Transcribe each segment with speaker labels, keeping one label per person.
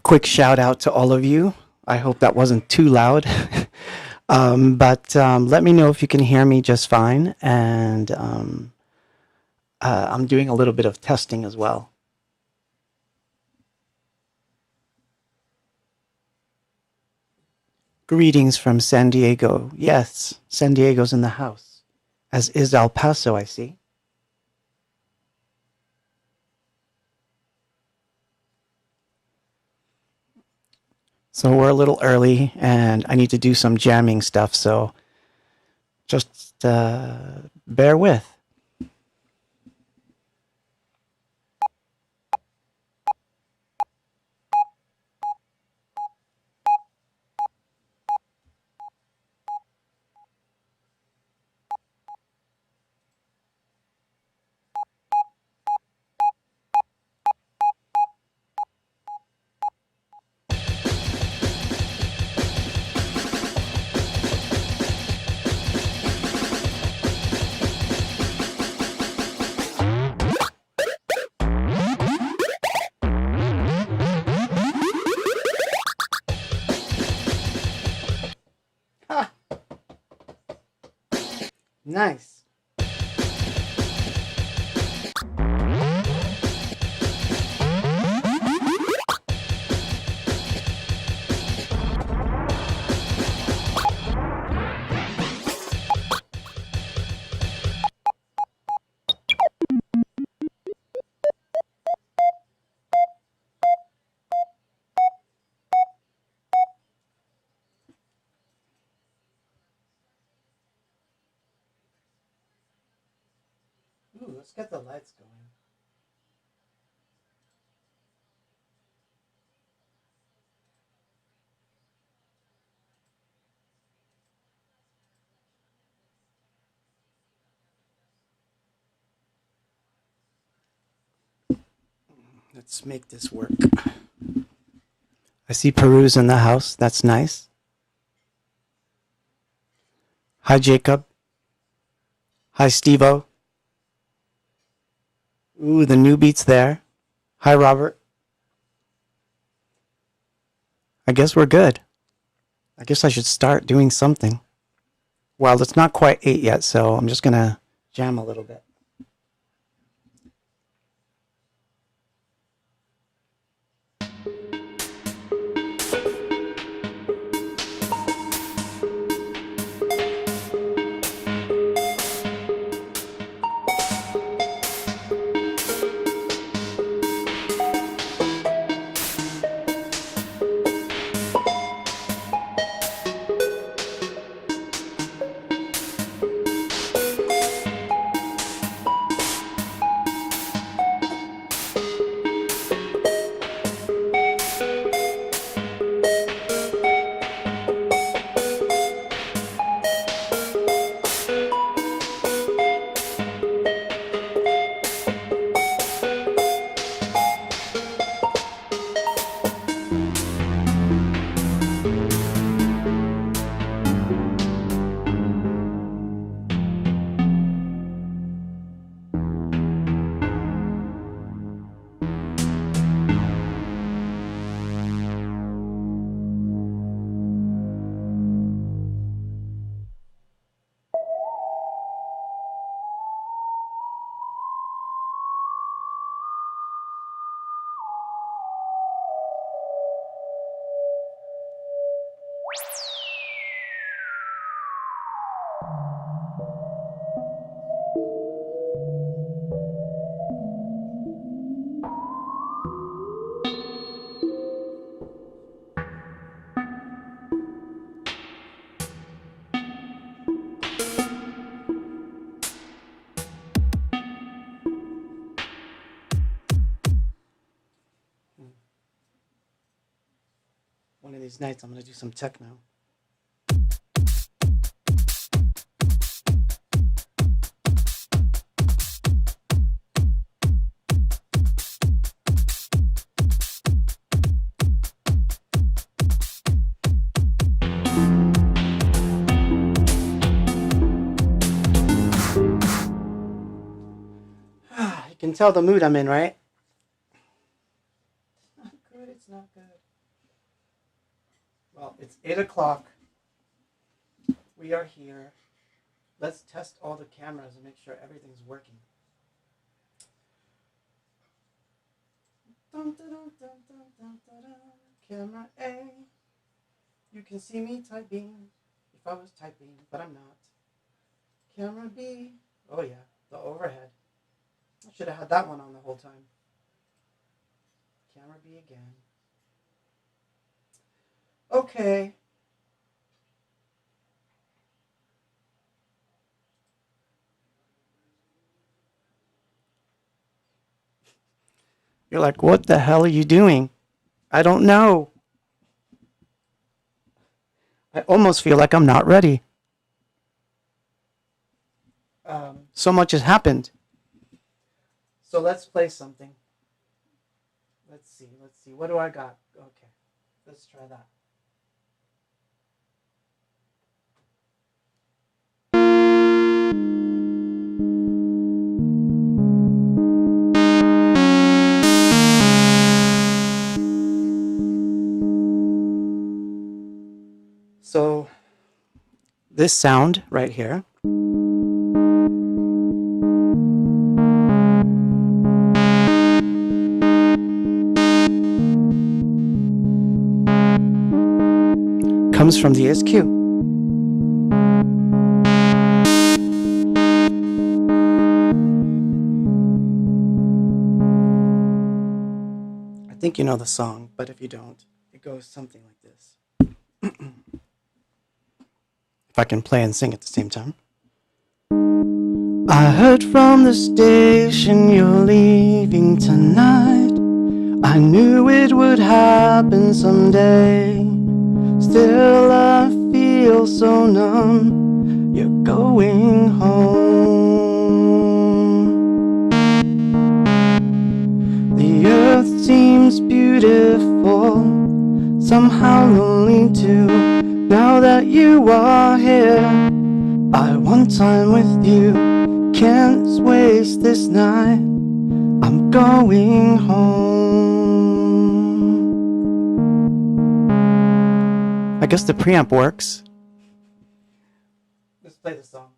Speaker 1: quick shout out to all of you. I hope that wasn't too loud. But let me know if you can hear me just fine. And I'm doing a little bit of testing as well. Greetings from San Diego. Yes, San Diego's in the house, as is El Paso, I see. So we're a little early, and I need to do some jamming stuff, so just bear with. Nice. Ooh, let's get the lights going. Let's make this work. I see Peru's in the house. That's nice. Hi, Jacob. Hi, Steve-O. Ooh, the new beat's there. Hi, Robert. I guess we're good. I guess I should start doing something. Well, it's not quite 8 yet, so I'm just going to jam a little bit. One of these nights, I'm going to do some techno. You can tell the mood I'm in, right? It's not good, it's not good. Well, it's 8 o'clock. We are here. Let's test all the cameras and make sure everything's working. Dun, dun, dun, dun, dun, dun, dun, dun. Camera A. You can see me typing if I was typing, but I'm not. Camera B. Oh yeah, the overhead. I should have had that one on the whole time. Camera B again. Okay. You're like, what the hell are you doing? I don't know. I almost feel like I'm not ready. So much has happened. So let's play something. Let's see. What do I got? Okay. Let's try that. So this sound right here comes from the SQ. I think you know the song, but if you don't, it goes something like this. If I can play and sing at the same time. I heard from the station you're leaving tonight. I knew it would happen someday. Still I feel so numb. You're going home. The earth seems beautiful, somehow lonely too. Now that you are here, I want time with you. Can't waste this night. I'm going home. I guess the preamp works. Let's play the song.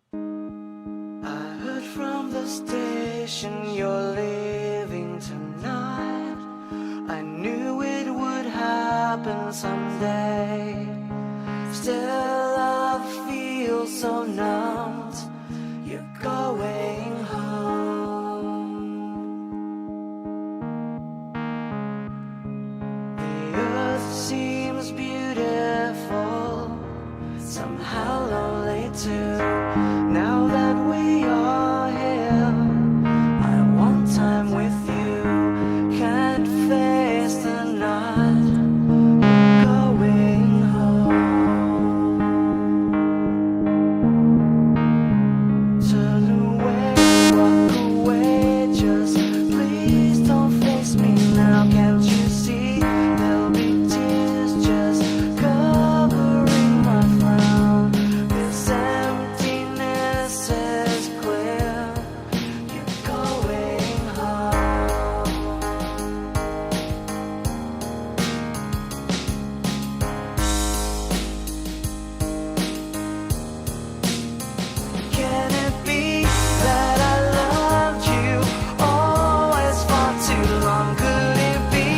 Speaker 1: I heard from the station you're leaving tonight. I knew it would happen someday. Still I feel so numbed. You're going home. The earth seems beautiful, somehow lonely too. Now that we are here, I want time with you. Can't face the night. Going home. Turn away, walk away, just please don't face me now. Can't you see there'll be tears just covering my frown? This emptiness is clear. You're going home. Can it be that I loved you always far too long? Could it be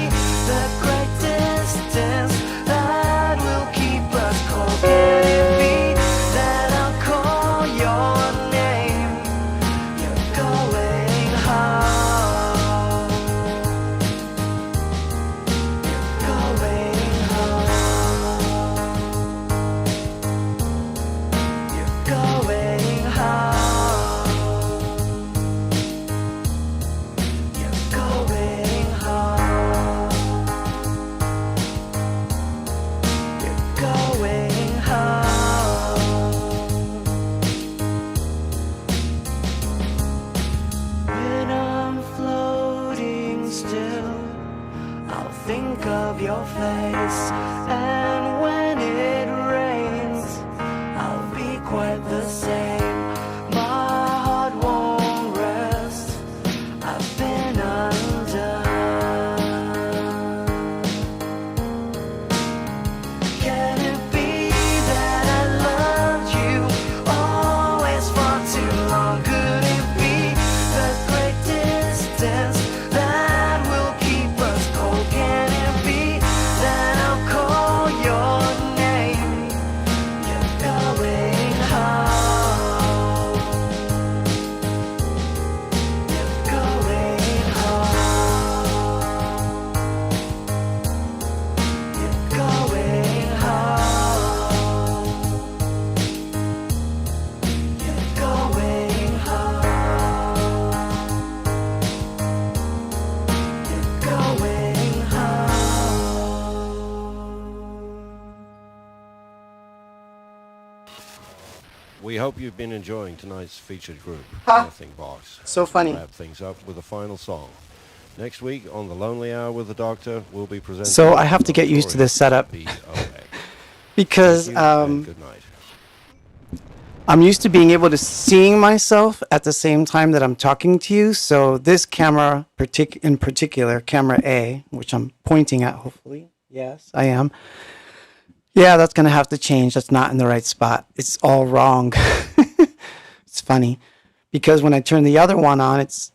Speaker 1: the great distance that will keep us cold? Can it be that I'll call your name? You're going home. You're going home. You're going home. You're going home. You're going home. When I'm floating still, I'll think of your face. And when it rains, I'll be quite the same. My heart won't rest. I've been undone. Can
Speaker 2: hope you've been enjoying tonight's featured group,
Speaker 3: Ha!
Speaker 2: Nothing Box.
Speaker 3: So funny.
Speaker 2: Wrap things up with a final song. Next week on The Lonely Hour with the Doctor, we'll be presenting...
Speaker 3: So I have to get used to this setup. Because
Speaker 2: good night.
Speaker 3: I'm used to being able to seeing myself at the same time that I'm talking to you. So this camera, in particular, camera A, which I'm pointing at, hopefully. Yes, I am. Yeah, that's going to have to change. That's not in the right spot. It's all wrong. It's funny. Because when I turn the other one on, it's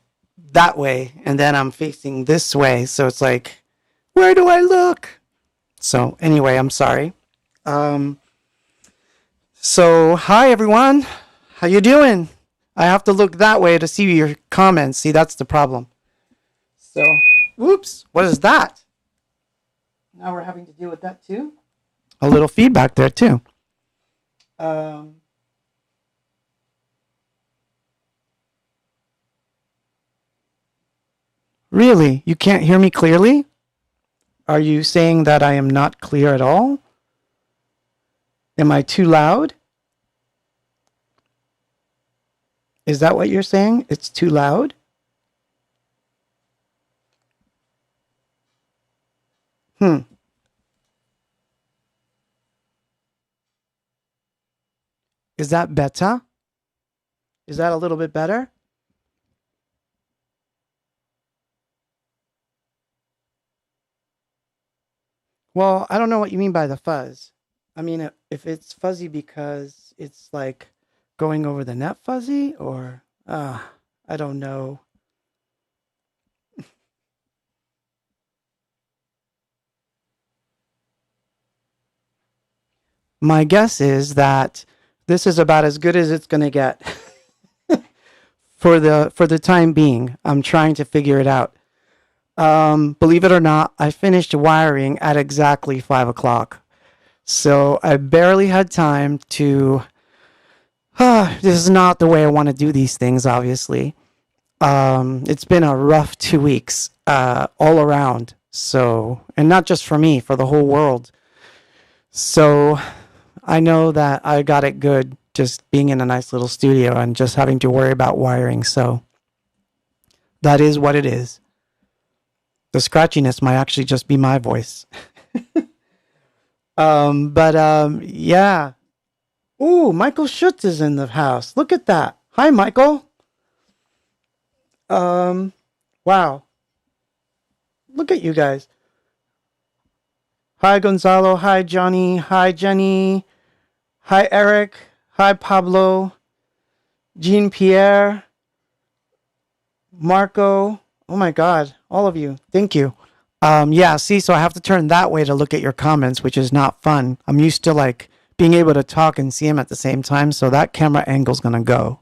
Speaker 3: that way. And then I'm facing this way. So it's like, where do I look? So anyway, I'm sorry. So hi everyone. How you doing? I have to look that way to see your comments. See, that's the problem. So, whoops. What is that? Now we're having to deal with that too. A little feedback there too. Really? You can't hear me clearly? Are you saying that I am not clear at all? Am I too loud? Is that what you're saying? It's too loud? Is that better? Is that a little bit better? Well, I don't know what you mean by the fuzz. I mean, if it's fuzzy because it's like going over the net fuzzy, or I don't know. My guess is that this is about as good as it's going to get for the time being. I'm trying to figure it out. Believe it or not, I finished wiring at exactly 5 o'clock. So I barely had time to... this is not the way I want to do these things, obviously. It's been a rough 2 weeks all around. So, and not just for me, for the whole world. So I know that I got it good just being in a nice little studio and just having to worry about wiring. So that is what it is. The scratchiness might actually just be my voice. Yeah. Ooh, Michael Schutz is in the house. Look at that. Hi, Michael. Wow. Look at you guys. Hi, Gonzalo. Hi, Johnny. Hi, Jenny. Hi, Eric. Hi, Pablo. Jean Pierre. Marco. Oh my God. All of you. Thank you. Yeah, see, so I have to turn that way to look at your comments, which is not fun. I'm used to like being able to talk and see them at the same time, so that camera angle's gonna go.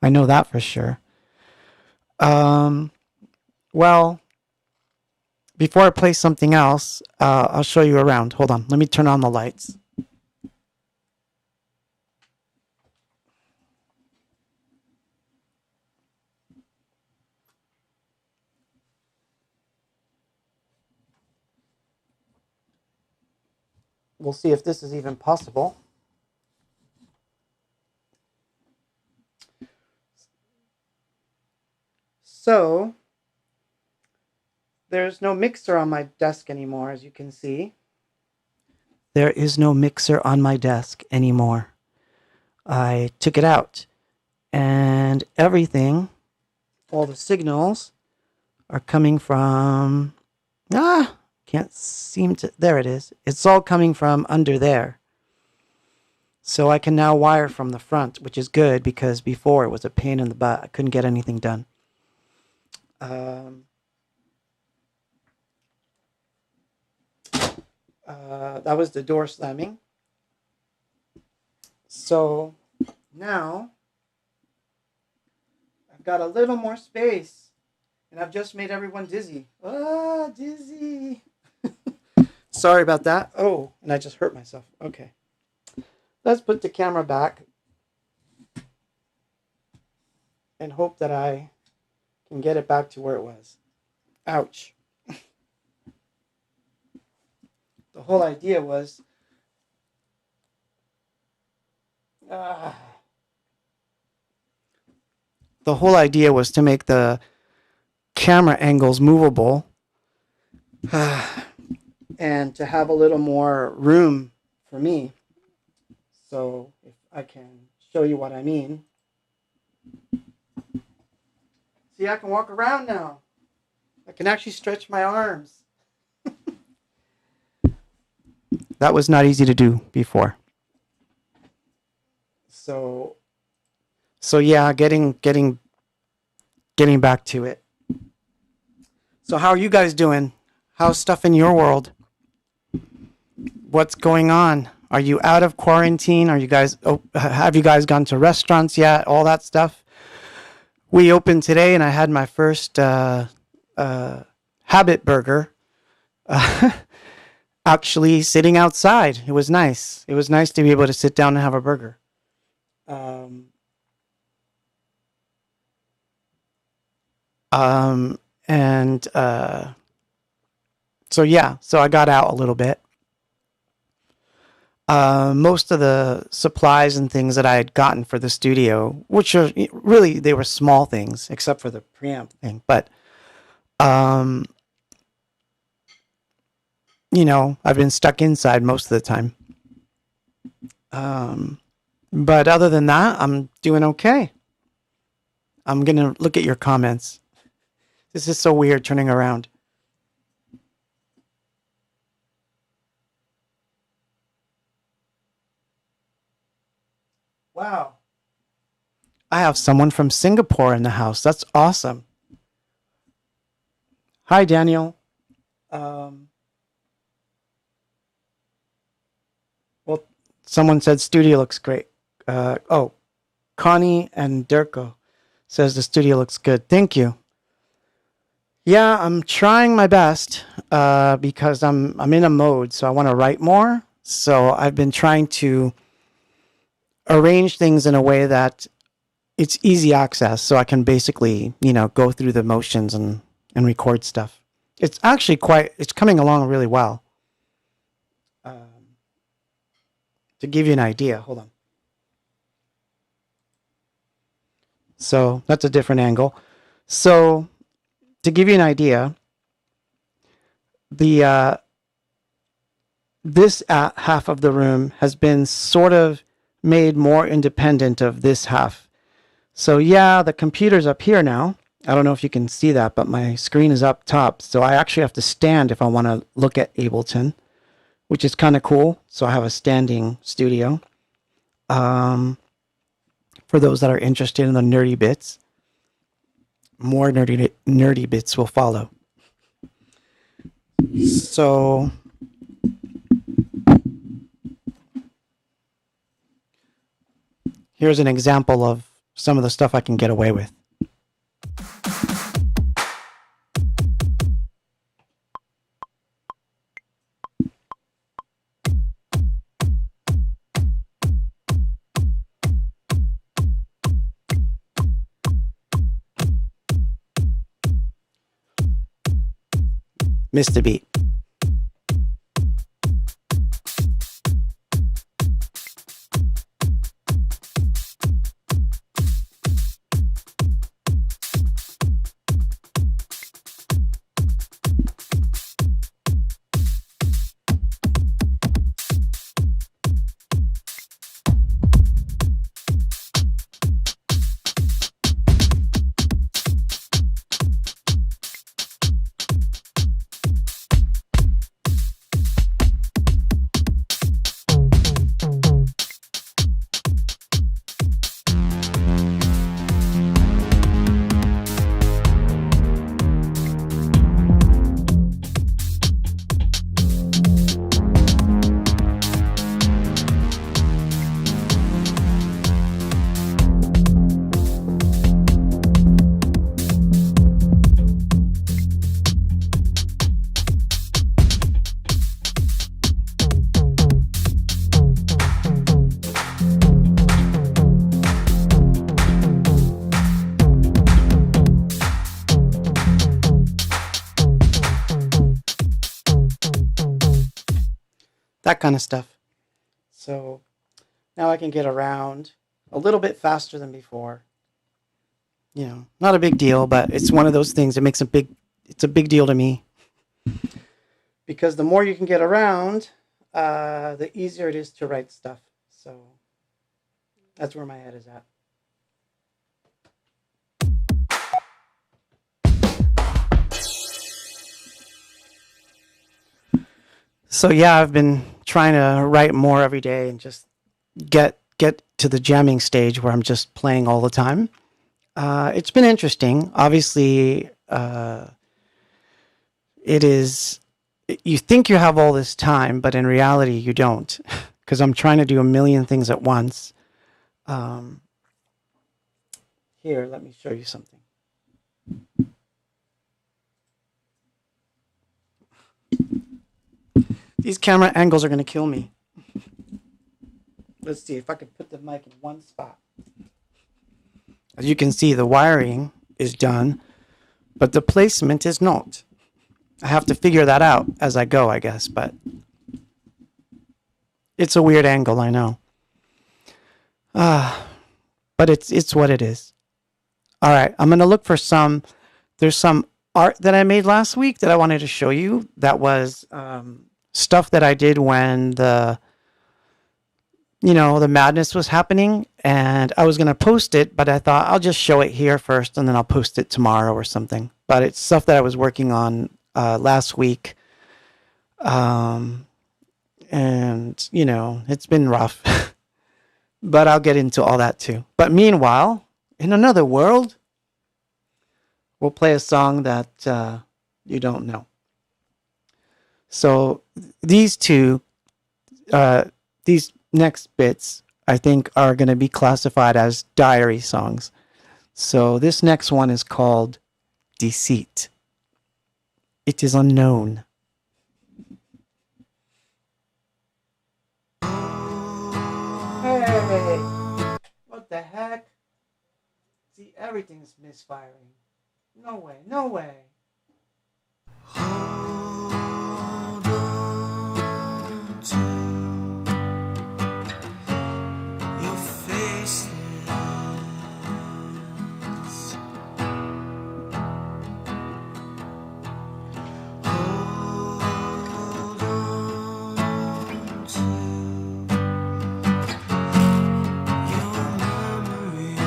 Speaker 3: I know that for sure. Well, before I play something else, I'll show you around. Hold on, let me turn on the lights. We'll see if this is even possible. So, there's no mixer on my desk anymore, as you can see. There is no mixer on my desk anymore. I took it out, and everything, all the signals, are coming from... can't seem to... There it is. It's all coming from under there. So I can now wire from the front, which is good because before it was a pain in the butt. I couldn't get anything done. That was the door slamming. So now I've got a little more space, and I've just made everyone dizzy. Dizzy. Sorry about that. Oh, and I just hurt myself. Okay. Let's put the camera back and hope that I can get it back to where it was. Ouch. The whole idea was the whole idea was to make the camera angles movable and to have a little more room for me. So if I can show you what I mean. See, I can walk around now. I can actually stretch my arms. That was not easy to do before. So yeah, getting back to it. So how are you guys doing? How's stuff in your world? What's going on? Are you out of quarantine? Are you guys have you guys gone to restaurants yet? All that stuff. We opened today, and I had my first Habit burger. Actually, sitting outside, it was nice. It was nice to be able to sit down and have a burger. So yeah, so I got out a little bit. Most of the supplies and things that I had gotten for the studio, which are really, they were small things except for the preamp thing, but you know, I've been stuck inside most of the time. But other than that, I'm doing okay. I'm gonna look at your comments. This is so weird turning around. Wow. I have someone from Singapore in the house. That's awesome. Hi, Daniel. Well, someone said studio looks great. Connie and Durko says the studio looks good. Thank you. Yeah, I'm trying my best because I'm in a mode, so I want to write more. So I've been trying to arrange things in a way that it's easy access, so I can basically, you know, go through the motions and record stuff. It's actually it's coming along really well. To give you an idea, hold on. So that's a different angle. So to give you an idea, the this half of the room has been sort of made more independent of this half. So yeah, the computer's up here now. I don't know if you can see that, but my screen is up top. So I actually have to stand if I want to look at Ableton, which is kind of cool. So I have a standing studio. For those that are interested in the nerdy bits, more nerdy bits will follow. So here's an example of some of the stuff I can get away with. Missed a beat. That kind of stuff. So now I can get around a little bit faster than before. not a big deal, but it's one of those things that it's a big deal to me. Because the more you can get around, the easier it is to write stuff. So that's where my head is at. So yeah, I've been trying to write more every day and just get to the jamming stage where I'm just playing all the time. It's been interesting. Obviously, it is. You think you have all this time, but in reality, you don't, because I'm trying to do a million things at once. Here, let me show you something. These camera angles are going to kill me. Let's see if I can put the mic in one spot. As you can see, the wiring is done, but the placement is not. I have to figure that out as I go, I guess, but it's a weird angle, I know. But it's what it is. All right, I'm going to look for there's some art that I made last week that I wanted to show you. That was stuff that I did when the madness was happening, and I was going to post it, but I thought I'll just show it here first and then I'll post it tomorrow or something. But it's stuff that I was working on last week. And, it's been rough, but I'll get into all that too. But meanwhile, in another world, we'll play a song that you don't know. So these next bits, I think, are going to be classified as diary songs. So this next one is called Deceit. It is unknown. Hey, what the heck? See, everything's misfiring. No way, no way.
Speaker 1: Your faces, hold on to your memories.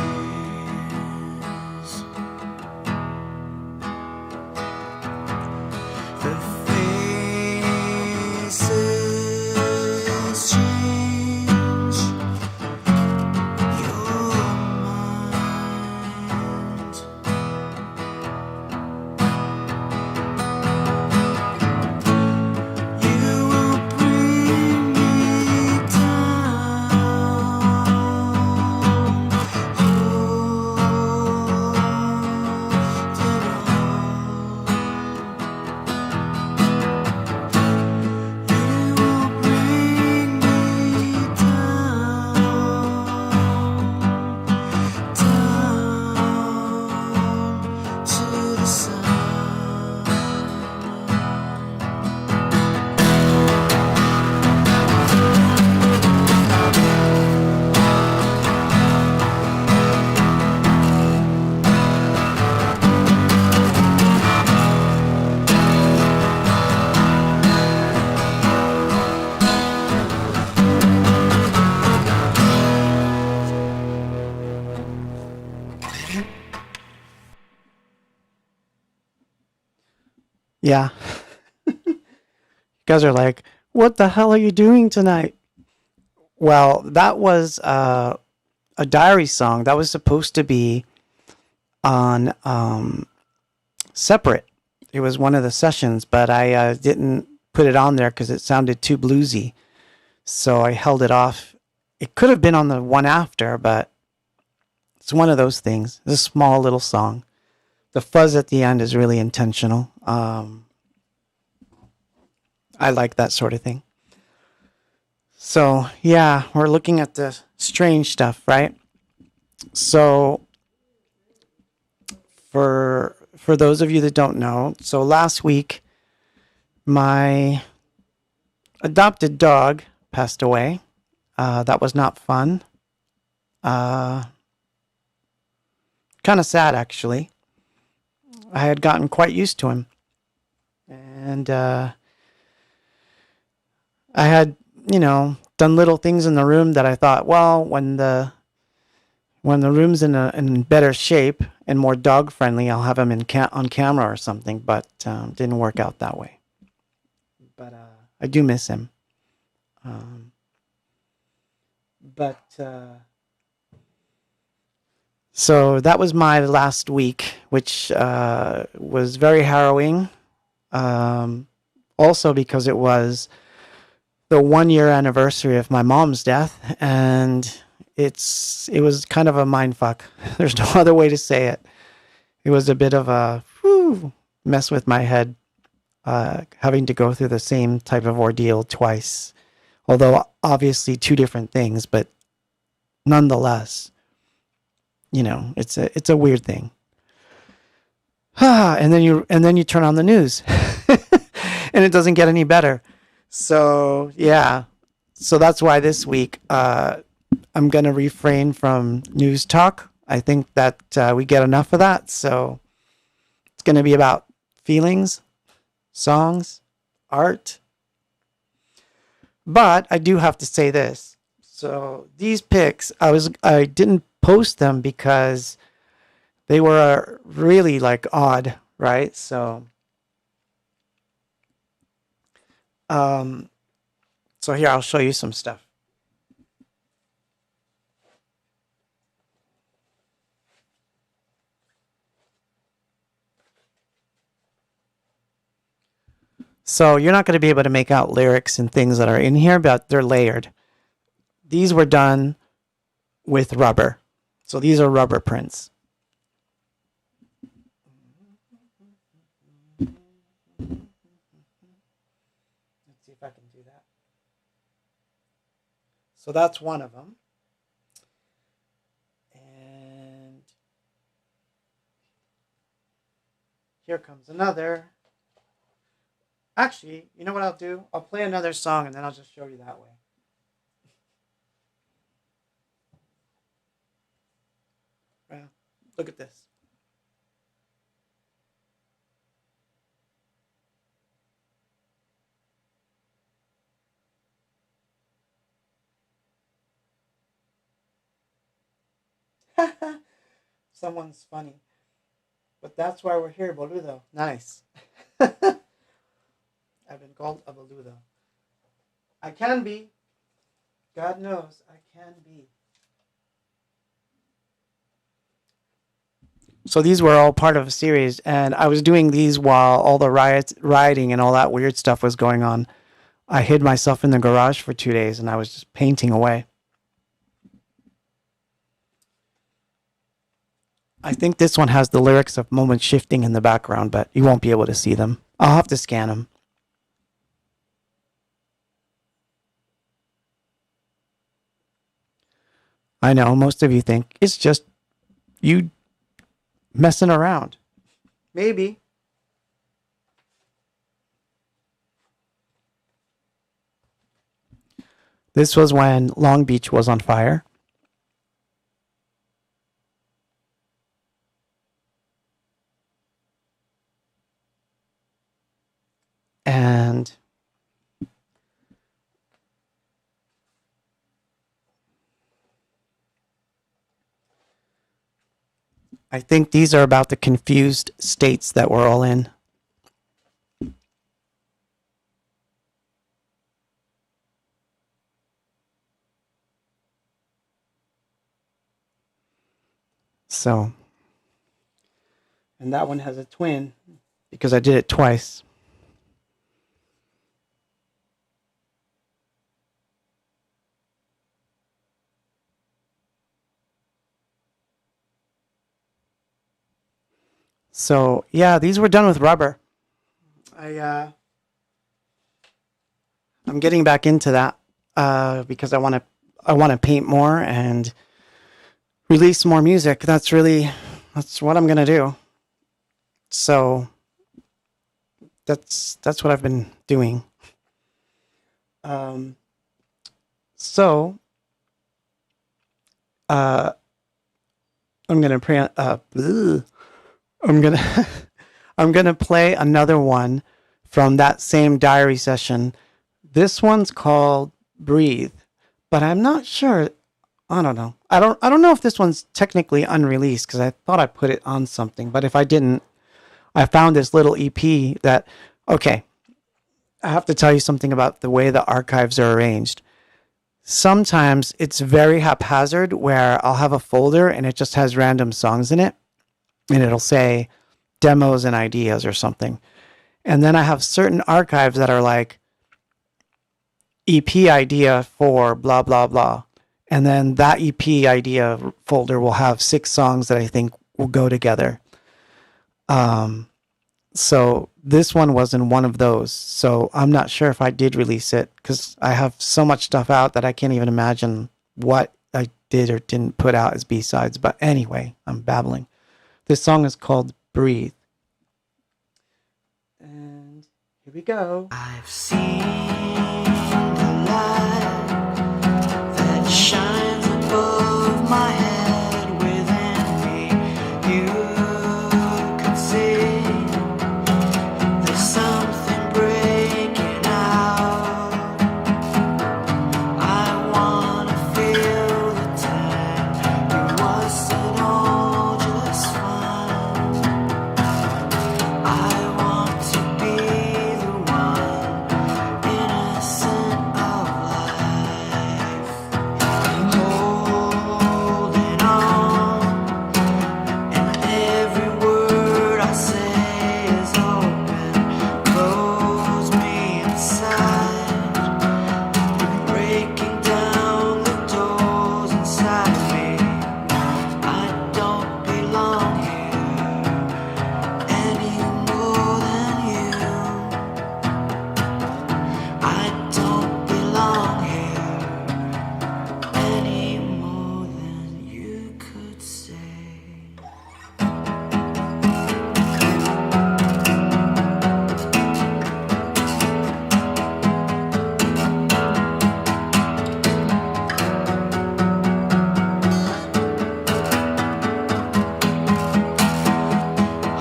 Speaker 1: The faces change your mind. You will bring me down.
Speaker 3: Yeah. You guys are like, what the hell are you doing tonight? Well, that was a diary song that was supposed to be on separate. It was one of the sessions, but I didn't put it on there because it sounded too bluesy. So I held it off. It could have been on the one after, but it's one of those things. It's a small little song. The fuzz at the end is really intentional. I like that sort of thing. So yeah, we're looking at the strange stuff, right? So for those of you that don't know, so last week my adopted dog passed away. That was not fun. Kind kind of sad, actually. I had gotten quite used to him. And I had, done little things in the room that I thought, well, when the room's in better shape and more dog friendly, I'll have him on camera or something. But didn't work out that way. But I do miss him. But so that was my last week, which was very harrowing. Also because it was the 1 year anniversary of my mom's death, and it was kind of a mind fuck. There's no other way to say it. It was a bit of a mess with my head, having to go through the same type of ordeal twice. Although obviously two different things, but nonetheless, it's a weird thing. And then you turn on the news, and it doesn't get any better. So yeah, so that's why this week I'm gonna refrain from news talk. I think that we get enough of that. So it's gonna be about feelings, songs, art. But I do have to say this. So these pics, I didn't post them because they were really like odd, right? So so here I'll show you some stuff. So you're not going to be able to make out lyrics and things that are in here, but they're layered. These were done with rubber. So these are rubber prints. Let's see if I can do that. So that's one of them. And here comes another. Actually, you know what I'll do? I'll play another song and then I'll just show you that way. Well, look at this. Someone's funny. But that's why we're here, boludo. Nice. I've been called a boludo. I can be. God knows I can be. So these were all part of a series, and I was doing these while all the rioting and all that weird stuff was going on. I hid myself in the garage for 2 days, and I was just painting away. I think this one has the lyrics of Moment Shifting in the background, but you won't be able to see them. I'll have to scan them. I know most of you think it's just you messing around. Maybe. This was when Long Beach was on fire. And I think these are about the confused states that we're all in. So, and that one has a twin because I did it twice. So yeah, these were done with rubber. I'm getting back into that because I want to paint more and release more music. That's what I'm gonna do. So that's what I've been doing. So I'm gonna play. I'm gonna I'm gonna play another one from that same diary session. This one's called "Breathe," but I'm not sure. I don't know. I don't know if this one's technically unreleased because I thought I put it on something, but if I didn't, I found this little EP that. Okay, I have to tell you something about the way the archives are arranged. Sometimes it's very haphazard where I'll have a folder and it just has random songs in it and it'll say demos and ideas or something. And then I have certain archives that are like EP idea for blah, blah, blah. And then that EP idea folder will have 6 songs that I think will go together. So this one was in one of those. So I'm not sure if I did release it because I have so much stuff out that I can't even imagine what I did or didn't put out as B-sides. But anyway, I'm babbling. This song is called Breathe. And here we go.
Speaker 1: I've seen the light that shines above my head within me. You could see there's something breaking out. I wanna feel the time. It wasn't all just fun. I want to be the one innocent of life, holding on, and every word I say is open, close me inside, breaking down the doors inside me. I don't belong here any more than you. I don't belong here any more than you could say.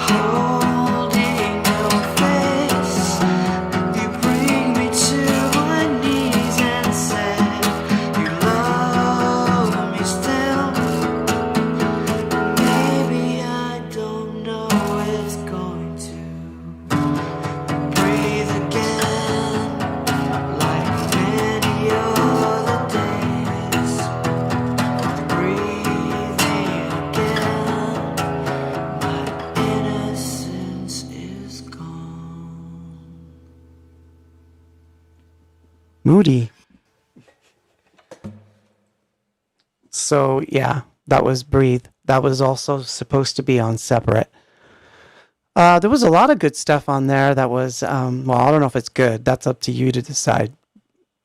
Speaker 1: Holding your face, you bring me to my knees and say you love me still. Maybe I don't know it's going to breathe again like many other days. Breathing again, my innocence is gone.
Speaker 3: Moody. So yeah, that was Breathe. That was also supposed to be on Separate. There was a lot of good stuff on there that was, well, I don't know if it's good. That's up to you to decide.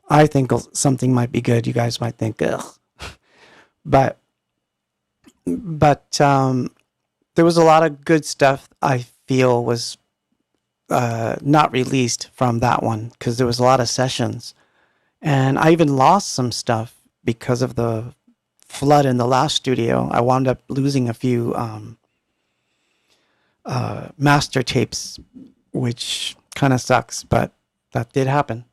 Speaker 3: I think something might be good. You guys might think, ugh. But there was a lot of good stuff I feel was not released from that one because there was a lot of sessions. And I even lost some stuff because of the flood in the last studio. I wound up losing a few master tapes, which kind of sucks, but that did happen.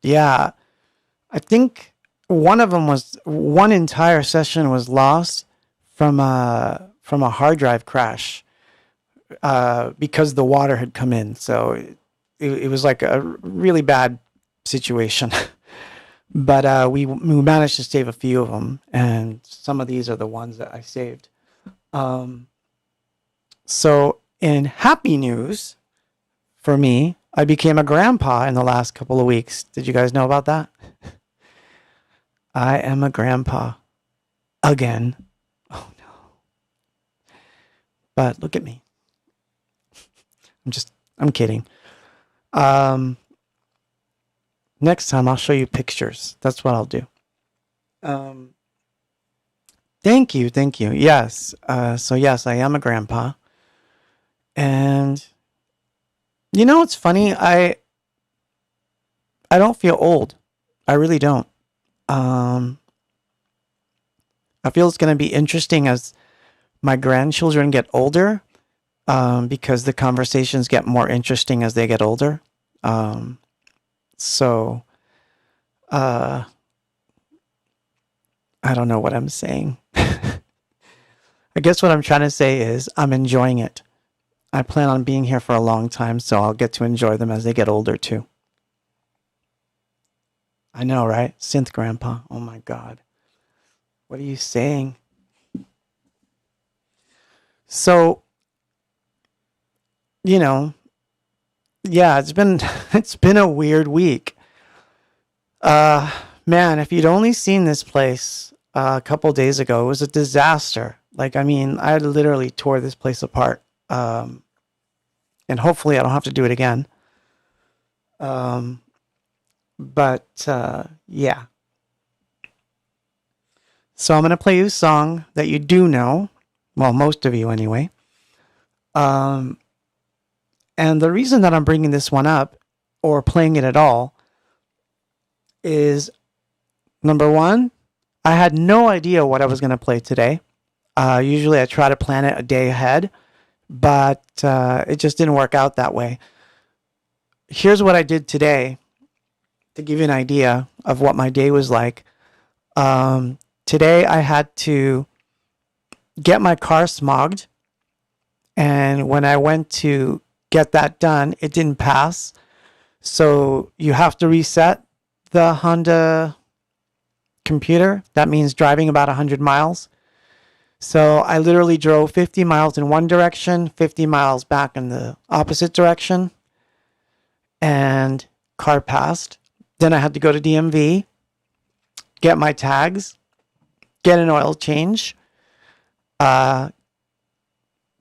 Speaker 3: Yeah, I think one entire session was lost from a hard drive crash because the water had come in. So it was like a really bad situation. But we managed to save a few of them, and some of these are the ones that I saved. So in happy news for me, I became a grandpa in the last couple of weeks. Did you guys know about that? I am a grandpa again. Oh no. But look at me. I'm kidding. Next time I'll show you pictures. That's what I'll do. Thank you. Yes. So yes, I am a grandpa. And you know what's funny? I don't feel old. I really don't. I feel it's going to be interesting as my grandchildren get older, because the conversations get more interesting as they get older. So, I don't know what I'm saying. I guess what I'm trying to say is I'm enjoying it. I plan on being here for a long time, so I'll get to enjoy them as they get older too. I know, right? Synth grandpa. Oh my God. What are you saying? So, you know, yeah, it's been a weird week. Man, if you'd only seen this place a couple days ago, it was a disaster. Like, I mean, I literally tore this place apart. And hopefully I don't have to do it again. But yeah. So I'm going to play you a song that you do know. Well, most of you anyway. And the reason that I'm bringing this one up or playing it at all is, number one, I had no idea what I was going to play today. Usually I try to plan it a day ahead, but it just didn't work out that way. Here's what I did today to give you an idea of what my day was like. Today I had to get my car smogged, and when I went to get that done, it didn't pass. So you have to reset the Honda computer. That means driving about 100 miles. So I literally drove 50 miles in one direction, 50 miles back in the opposite direction, and car passed. Then I had to go to DMV, get my tags, get an oil change,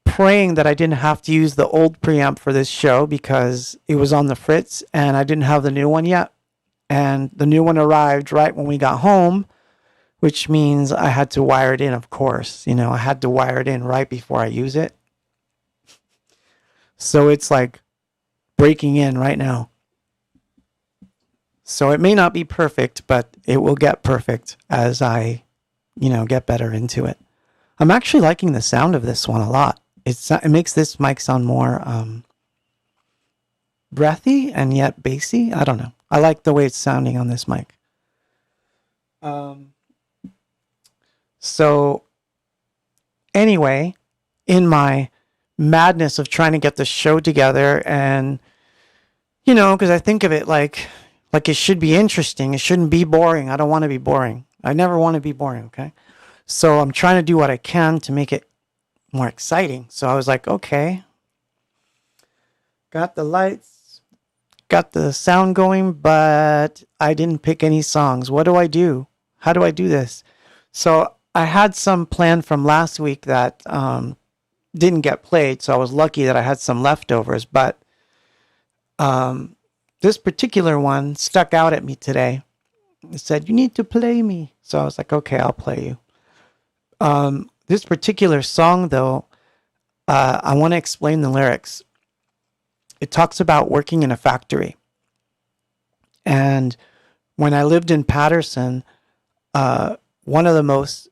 Speaker 3: praying that I didn't have to use the old preamp for this show because it was on the fritz and I didn't have the new one yet. And the new one arrived right when we got home, which means I had to wire it in, of course. You know, I had to wire it in right before I use it. So it's like breaking in right now. So it may not be perfect, but it will get perfect as I, get better into it. I'm actually liking the sound of this one a lot. It makes this mic sound more breathy and yet bassy. I don't know. I like the way it's sounding on this mic. So anyway, in my madness of trying to get the show together, and because I think of it like it should be interesting. It shouldn't be boring. I don't want to be boring. I never want to be boring, okay? So I'm trying to do what I can to make it more exciting. So I was like, okay, got the lights, got the sound going, but I didn't pick any songs. What do I do? How do I do this? So I had some planned from last week that didn't get played, so I was lucky that I had some leftovers, but this particular one stuck out at me today. It said, you need to play me. So I was like, okay, I'll play you. This particular song, though, I want to explain the lyrics. It talks about working in a factory. And when I lived in Patterson, one of the most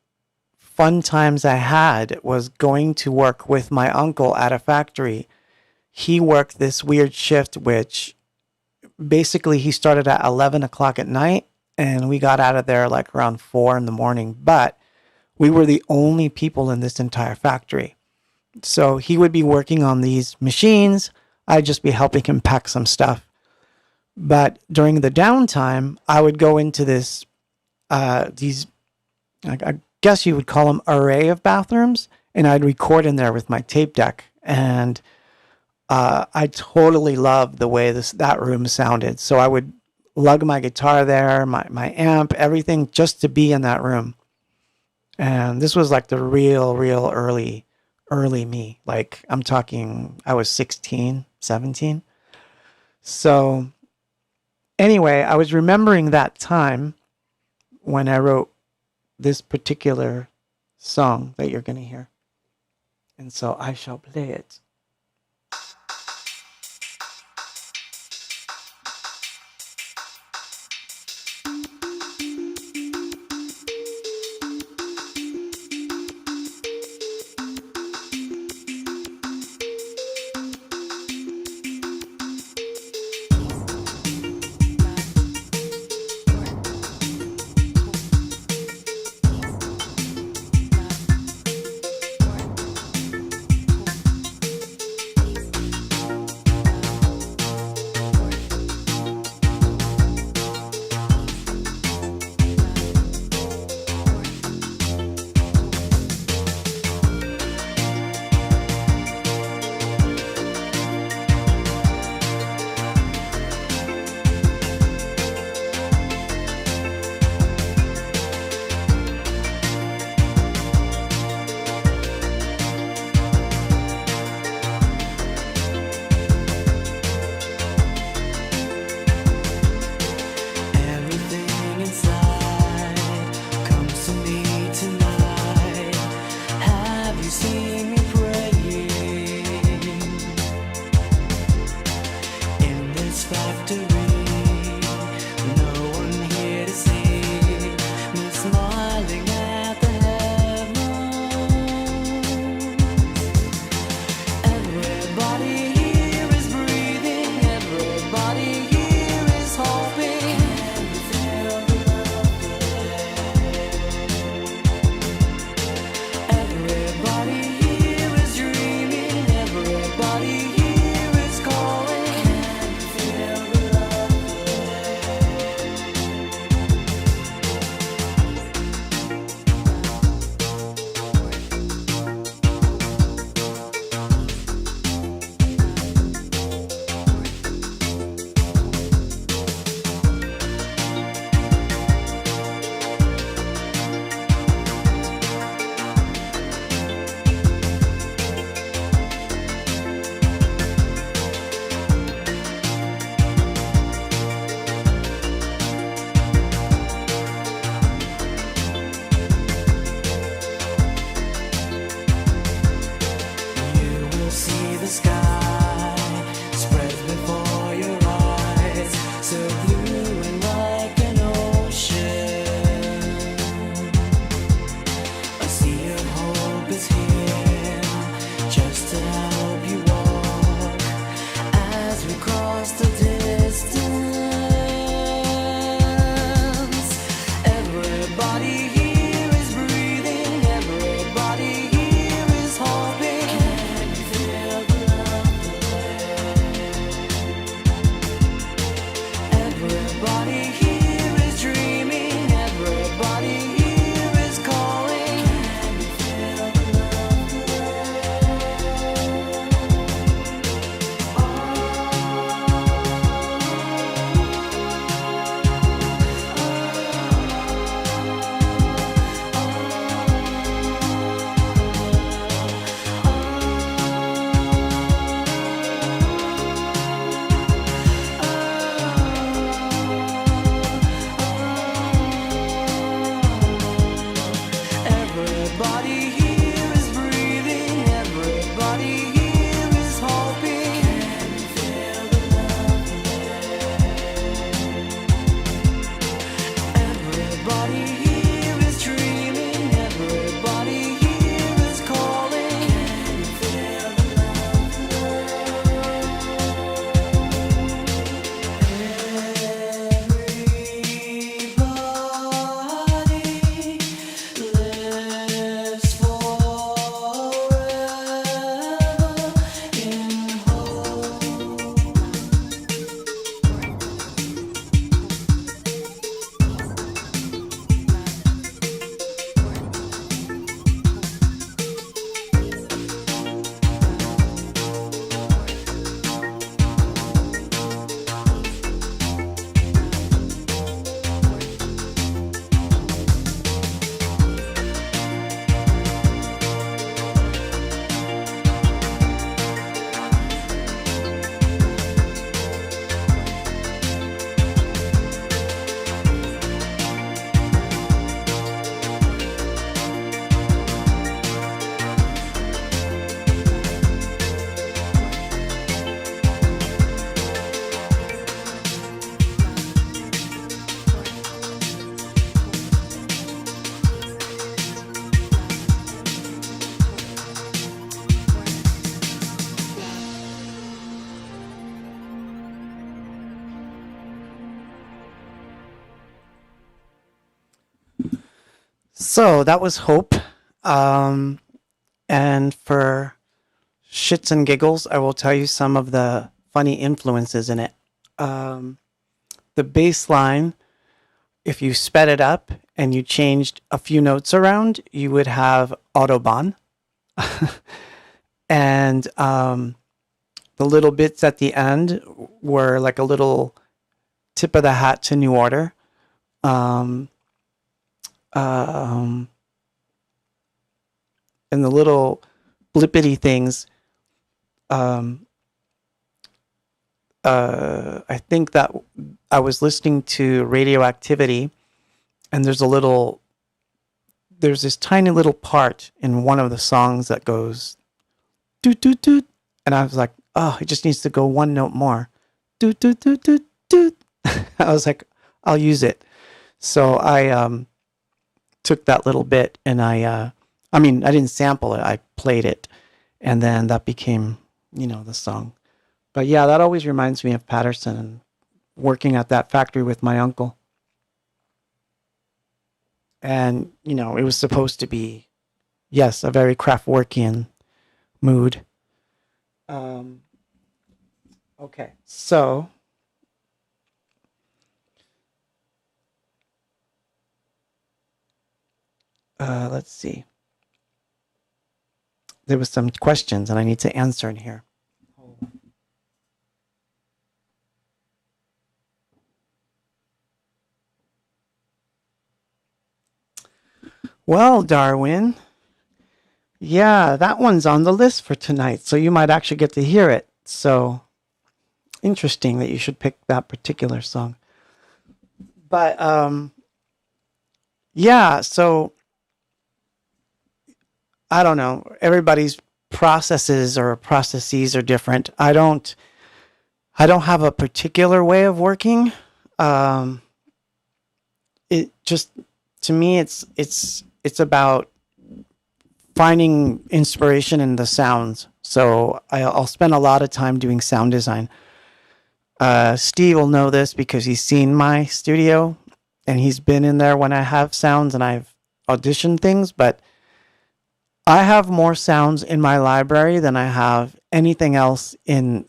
Speaker 3: fun times I had was going to work with my uncle at a factory. He worked this weird shift, which basically he started at 11 o'clock at night, and we got out of there like around 4 in the morning. But we were the only people in this entire factory. So he would be working on these machines. I'd just be helping him pack some stuff. But during the downtime, I would go into this, I guess you would call them array of bathrooms, and I'd record in there with my tape deck. And I totally loved the way that room sounded. So I would lug my guitar there, my amp, everything, just to be in that room. And this was like the real early me. Like, I'm talking, I was 16, 17. So anyway, I was remembering that time when I wrote this particular song that you're going to hear. And so I shall play it.
Speaker 1: Everybody here is breathing, everybody here is hoping. Can you feel the love there? Everybody here is dreaming, everybody here is calling. Can you feel the love Everybody lives forever in hope.
Speaker 3: So that was Hope. And for shits and giggles, I will tell you some of the funny influences in it. The bass line, if you sped it up and you changed a few notes around, you would have Autobahn. And the little bits at the end were like a little tip of the hat to New Order. And the little blippity things, I think that I was listening to Radioactivity, and there's this tiny little part in one of the songs that goes doot doot doot, and I was like, oh, it just needs to go one note more, doot doot doot doot doot. I was like, I'll use it. So I took that little bit and I didn't sample it, I played it, and then that became, the song. But yeah, that always reminds me of Patterson and working at that factory with my uncle. And, it was supposed to be, yes, a very Kraftwerkian mood. Okay, so let's see. There was some questions and I need to answer in here. Well, Darwin, yeah, that one's on the list for tonight, so you might actually get to hear it. So interesting that you should pick that particular song. But yeah, so I don't know. Everybody's processes are different. I don't have a particular way of working. It just, to me, it's about finding inspiration in the sounds. So I'll spend a lot of time doing sound design. Steve will know this because he's seen my studio and he's been in there when I have sounds and I've auditioned things, but I have more sounds in my library than I have anything else in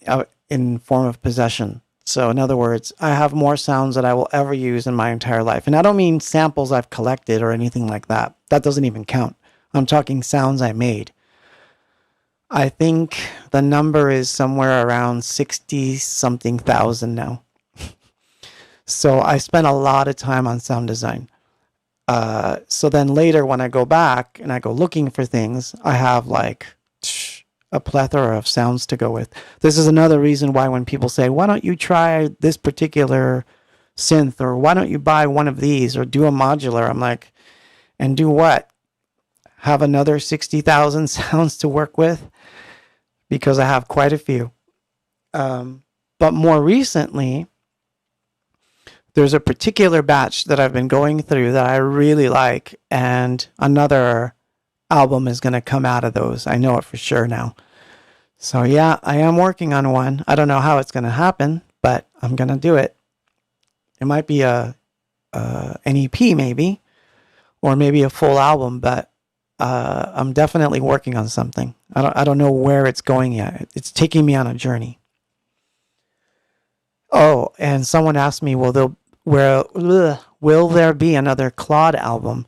Speaker 3: form of possession. So in other words, I have more sounds that I will ever use in my entire life. And I don't mean samples I've collected or anything like that. That doesn't even count. I'm talking sounds I made. I think the number is somewhere around 60-something thousand now. So I spent a lot of time on sound design. So then later when I go back and I go looking for things, I have like a plethora of sounds to go with. This is another reason why when people say, why don't you try this particular synth, or why don't you buy one of these or do a modular? I'm like, and do what? have another 60,000 sounds to work with because I have quite a few. But more recently, there's a particular batch that I've been going through that I really like, and another album is going to come out of those. I know it for sure now. So yeah, I am working on one. I don't know how it's going to happen, but I'm going to do it. It might be an EP maybe, or maybe a full album, but I'm definitely working on something. I don't know where it's going yet. It's taking me on a journey. Oh, and someone asked me, will there be another Claude album?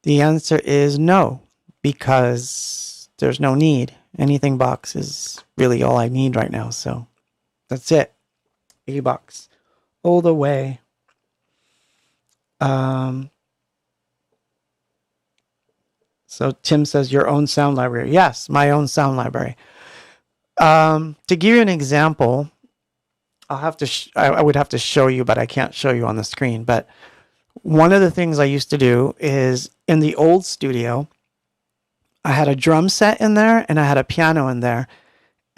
Speaker 3: The answer is no, because there's no need. Anything box is really all I need right now. So that's it. A-box all the way. So Tim says your own sound library. Yes, my own sound library. To give you an example, I'll have to. I would have to show you, but I can't show you on the screen. But one of the things I used to do is in the old studio, I had a drum set in there and I had a piano in there,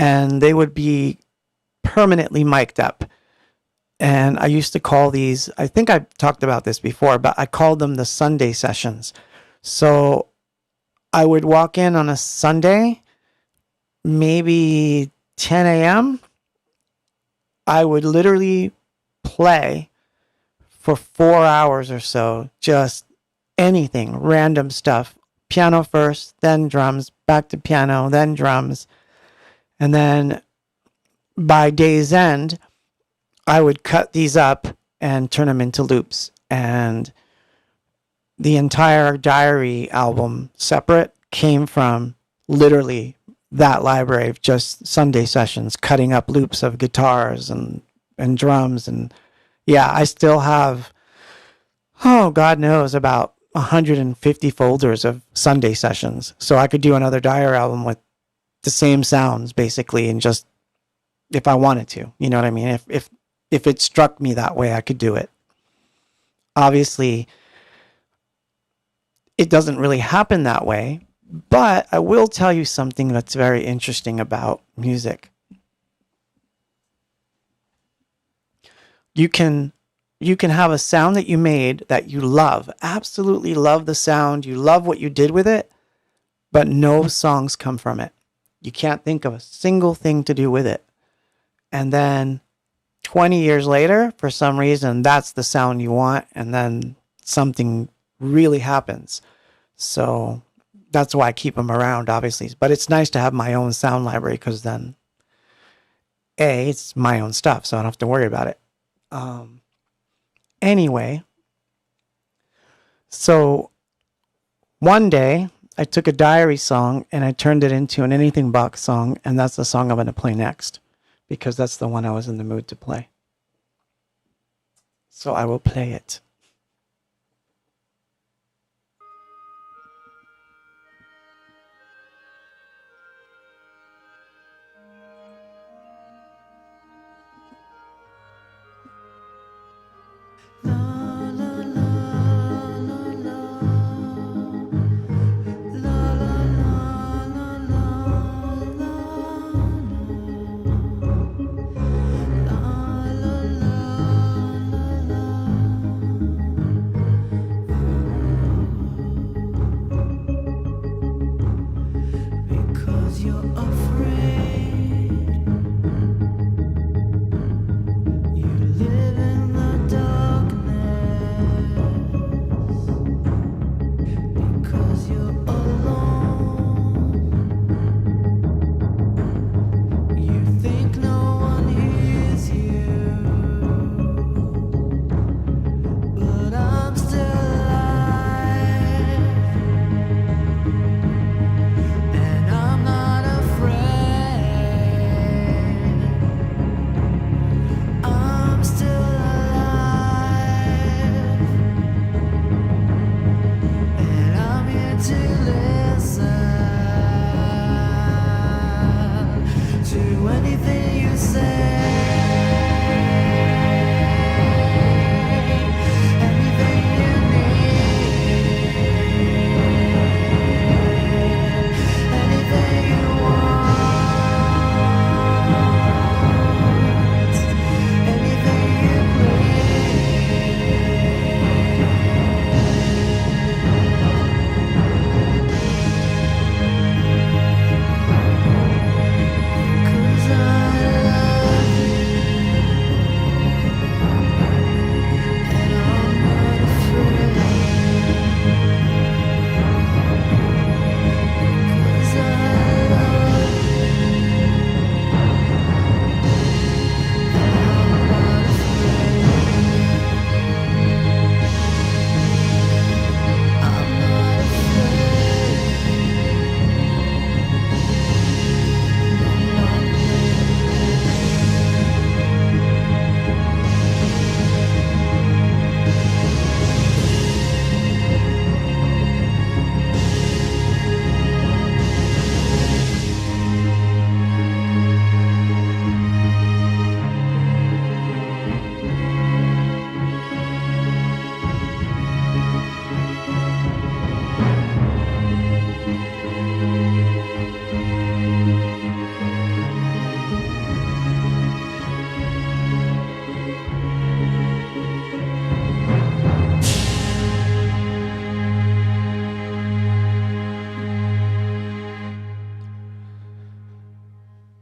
Speaker 3: and they would be permanently mic'd up. And I used to call these, I think I've talked about this before, but I called them the Sunday sessions. So I would walk in on a Sunday, maybe 10 a.m. I would literally play for 4 hours or so, just anything, random stuff. Piano first, then drums, back to piano, then drums. And then by day's end, I would cut these up and turn them into loops. And the entire Diary album, separate, came from literally that library of just Sunday sessions, cutting up loops of guitars and drums. And yeah, I still have, oh, God knows, about 150 folders of Sunday sessions. So I could do another Diary album with the same sounds, basically, and just, if I wanted to, you know what I mean? If it struck me that way, I could do it. Obviously, it doesn't really happen that way, but I will tell you something that's very interesting about music. You can have a sound that you made that you love, absolutely love the sound, you love what you did with it, but no songs come from it. You can't think of a single thing to do with it. And then 20 years later, for some reason, that's the sound you want, and then something really happens. So that's why I keep them around, obviously. But it's nice to have my own sound library, because then, A, it's my own stuff, so I don't have to worry about it. Anyway, so one day I took a Diary song and I turned it into an Anything Box song, and that's the song I'm going to play next, because that's the one I was in the mood to play. So I will play it.
Speaker 1: Because you're afraid, you live in the darkness. Because you're alone, you think no one hears you, but I'm still alive. And I'm not afraid.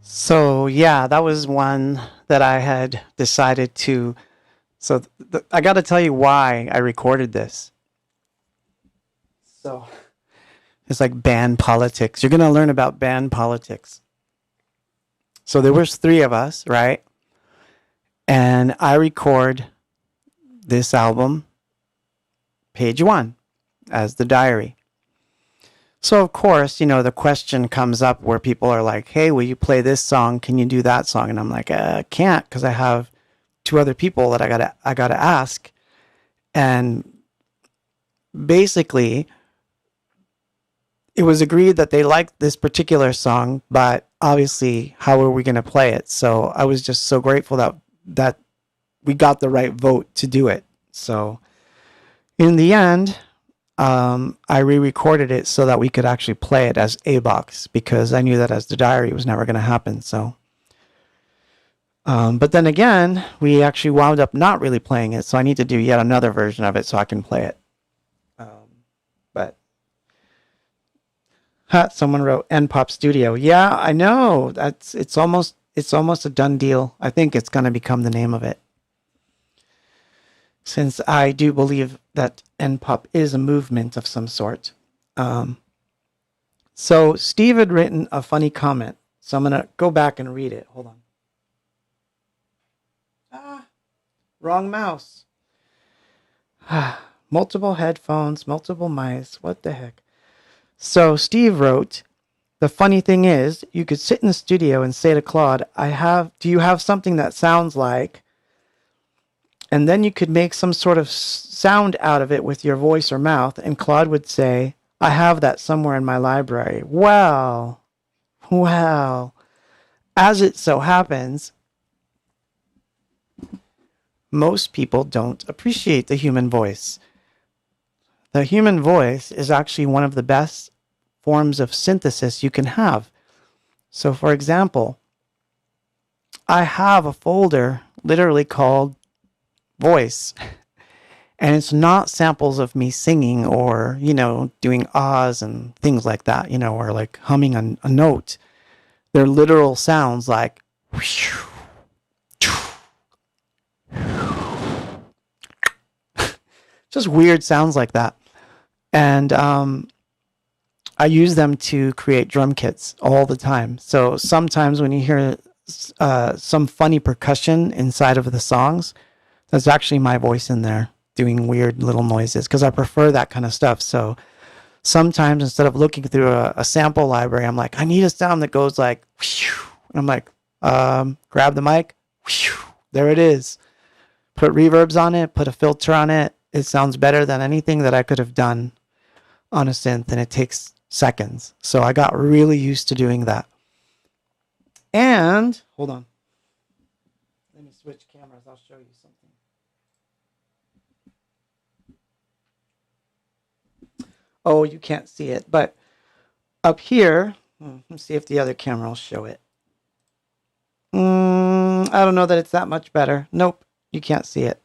Speaker 3: So yeah, that was one that I had decided to. So I got to tell you why I recorded this. So it's like band politics. You're gonna learn about band politics. So there was three of us, right? And I record this album, page one, as the diary. So of course, the question comes up where people are like, "Hey, will you play this song? Can you do that song?" And I'm like, "I can't because I have two other people that I gotta ask." And basically, it was agreed that they liked this particular song, but obviously, how are we going to play it? So I was just so grateful that we got the right vote to do it. So in the end, I re-recorded it so that we could actually play it as A Box, because I knew that as the diary was never going to happen. So, but then again, we actually wound up not really playing it, so I need to do yet another version of it so I can play it. But someone wrote N-Pop Studio. Yeah, I know. It's almost a done deal. I think it's going to become the name of it, since I do believe that N-Pop is a movement of some sort. So Steve had written a funny comment, so I'm going to go back and read it. Hold on. Wrong mouse. Multiple headphones, multiple mice. What the heck? So Steve wrote, "The funny thing is, you could sit in the studio and say to Claude, do you have something that sounds like," and then you could make some sort of sound out of it with your voice or mouth, and Claude would say, "I have that somewhere in my library." Well, as it so happens, most people don't appreciate the human voice. The human voice is actually one of the best forms of synthesis you can have. So for example, I have a folder literally called voice, and it's not samples of me singing or, doing ahs and things like that, or like humming a note. They're literal sounds like just weird sounds like that. And I use them to create drum kits all the time. So sometimes when you hear some funny percussion inside of the songs, that's actually my voice in there doing weird little noises, because I prefer that kind of stuff. So sometimes instead of looking through a sample library, I'm like, I need a sound that goes like, and I'm like, grab the mic, there it is. Put reverbs on it, put a filter on it. It sounds better than anything that I could have done on a synth, and it takes seconds. So I got really used to doing that. And hold on, let me switch cameras. I'll show you something. Oh, you can't see it, but up here, let's see if the other camera will show it. I don't know that it's that much better. Nope, you can't see it.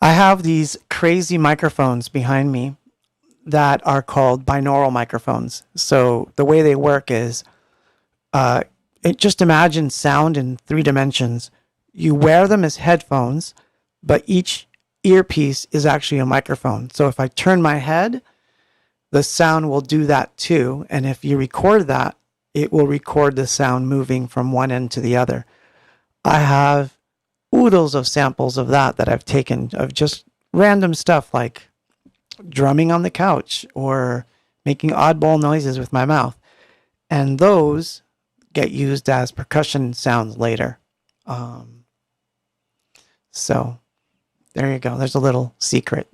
Speaker 3: I have these crazy microphones behind me that are called binaural microphones. So the way they work is, just imagine sound in 3 dimensions. You wear them as headphones, but each earpiece is actually a microphone. So if I turn my head, the sound will do that too. And if you record that, it will record the sound moving from one end to the other. I have oodles of samples of that I've taken of just random stuff like drumming on the couch or making oddball noises with my mouth. And those get used as percussion sounds later. So there you go. There's a little secret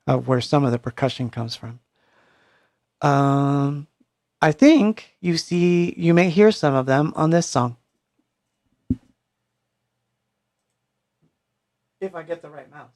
Speaker 3: of where some of the percussion comes from. I think you may hear some of them on this song. If I get the right mouse.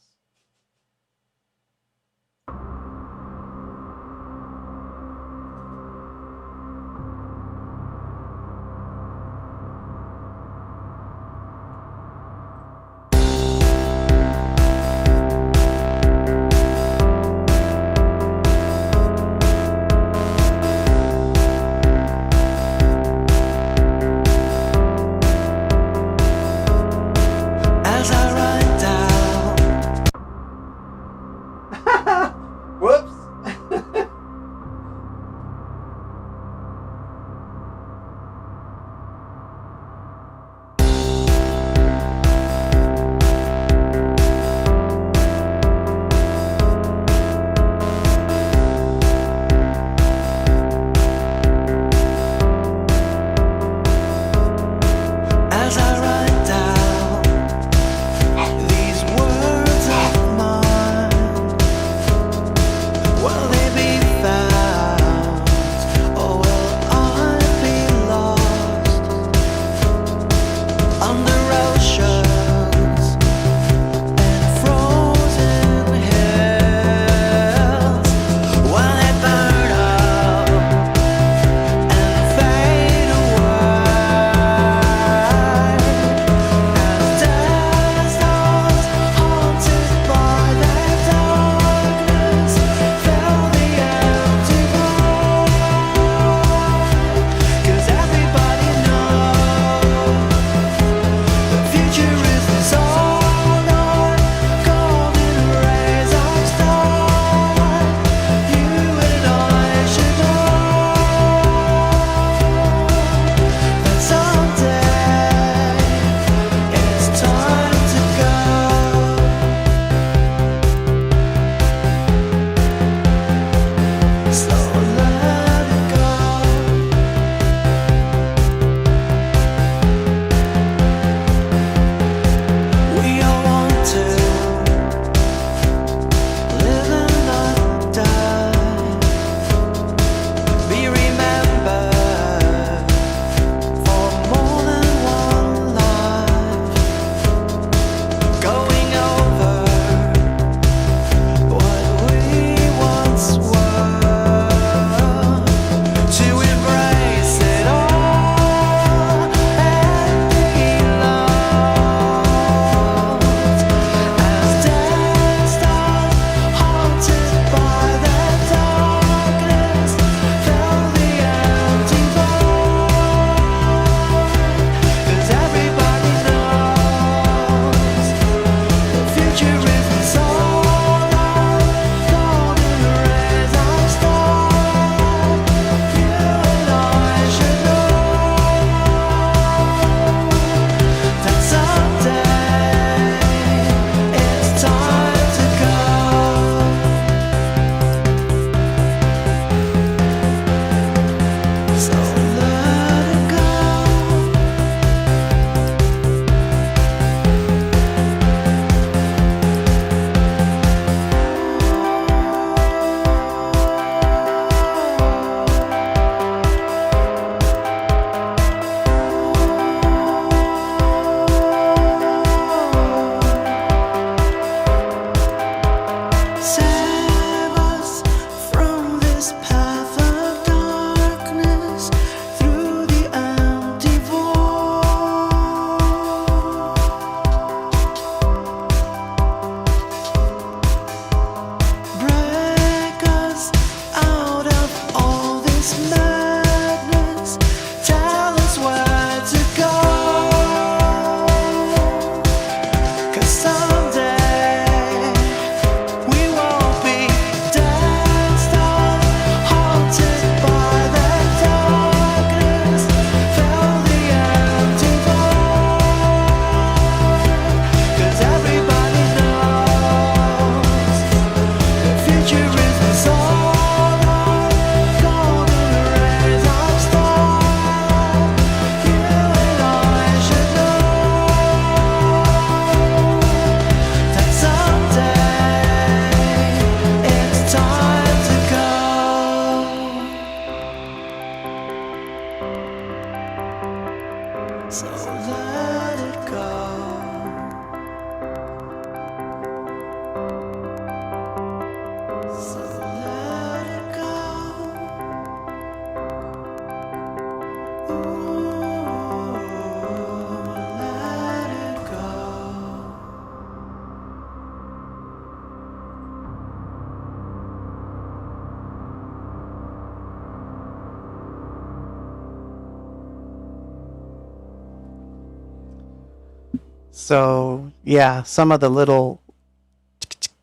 Speaker 3: So yeah, some of the little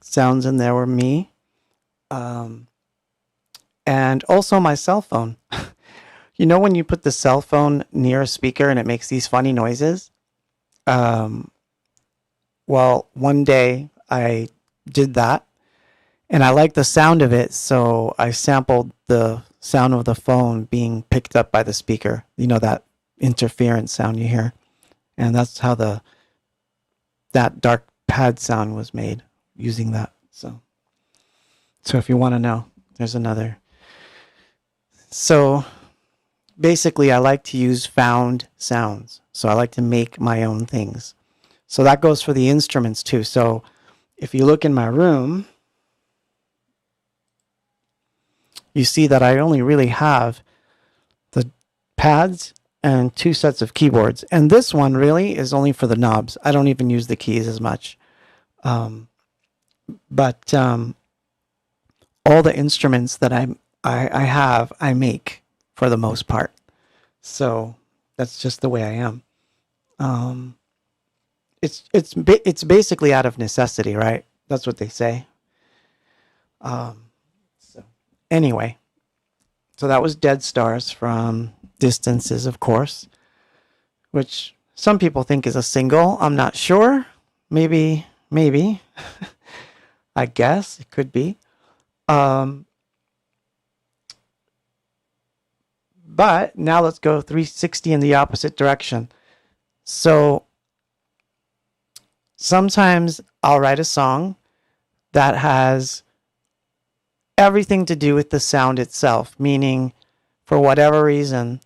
Speaker 3: sounds in there were me. Um, and also my cell phone. You know when you put the cell phone near a speaker and it makes these funny noises? Um, well, one day I did that and I liked the sound of it, so I sampled the sound of the phone being picked up by the speaker. You know that interference sound you hear, and that's how that dark pad sound was made using that. So if you want to know, there's another. So basically, I like to use found sounds. So I like to make my own things. So that goes for the instruments too. So if you look in my room, you see that I only really have the pads and 2 sets of keyboards. And this one really is only for the knobs. I don't even use the keys as much. But all the instruments that I have, I make for the most part. So that's just the way I am. It's basically out of necessity, right? That's what they say. So anyway, so that was Dead Stars from Distances, of course, which some people think is a single. I'm not sure. Maybe. I guess it could be. But now let's go 360 in the opposite direction. So sometimes I'll write a song that has everything to do with the sound itself, meaning for whatever reason,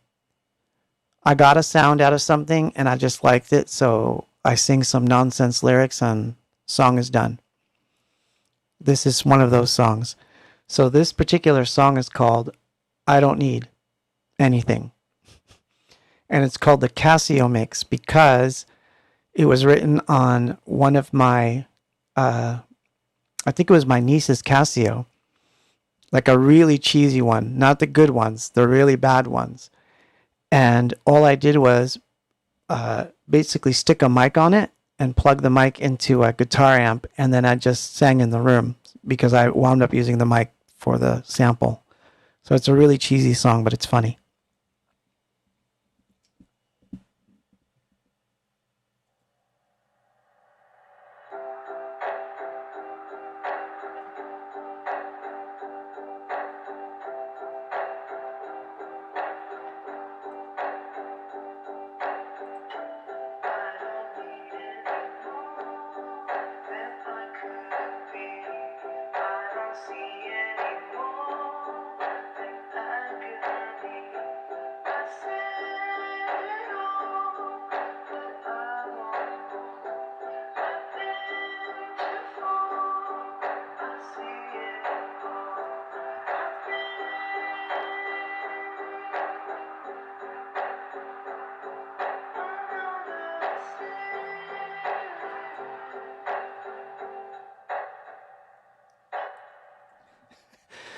Speaker 3: I got a sound out of something and I just liked it, so I sing some nonsense lyrics and song is done. This is one of those songs. So this particular song is called I Don't Need Anything. And it's called the Casio mix because it was written on one of my, I think it was my niece's Casio. Like a really cheesy one, not the good ones, the really bad ones. And all I did was basically stick a mic on it and plug the mic into a guitar amp, and then I just sang in the room because I wound up using the mic for the sample. So it's a really cheesy song, but it's funny.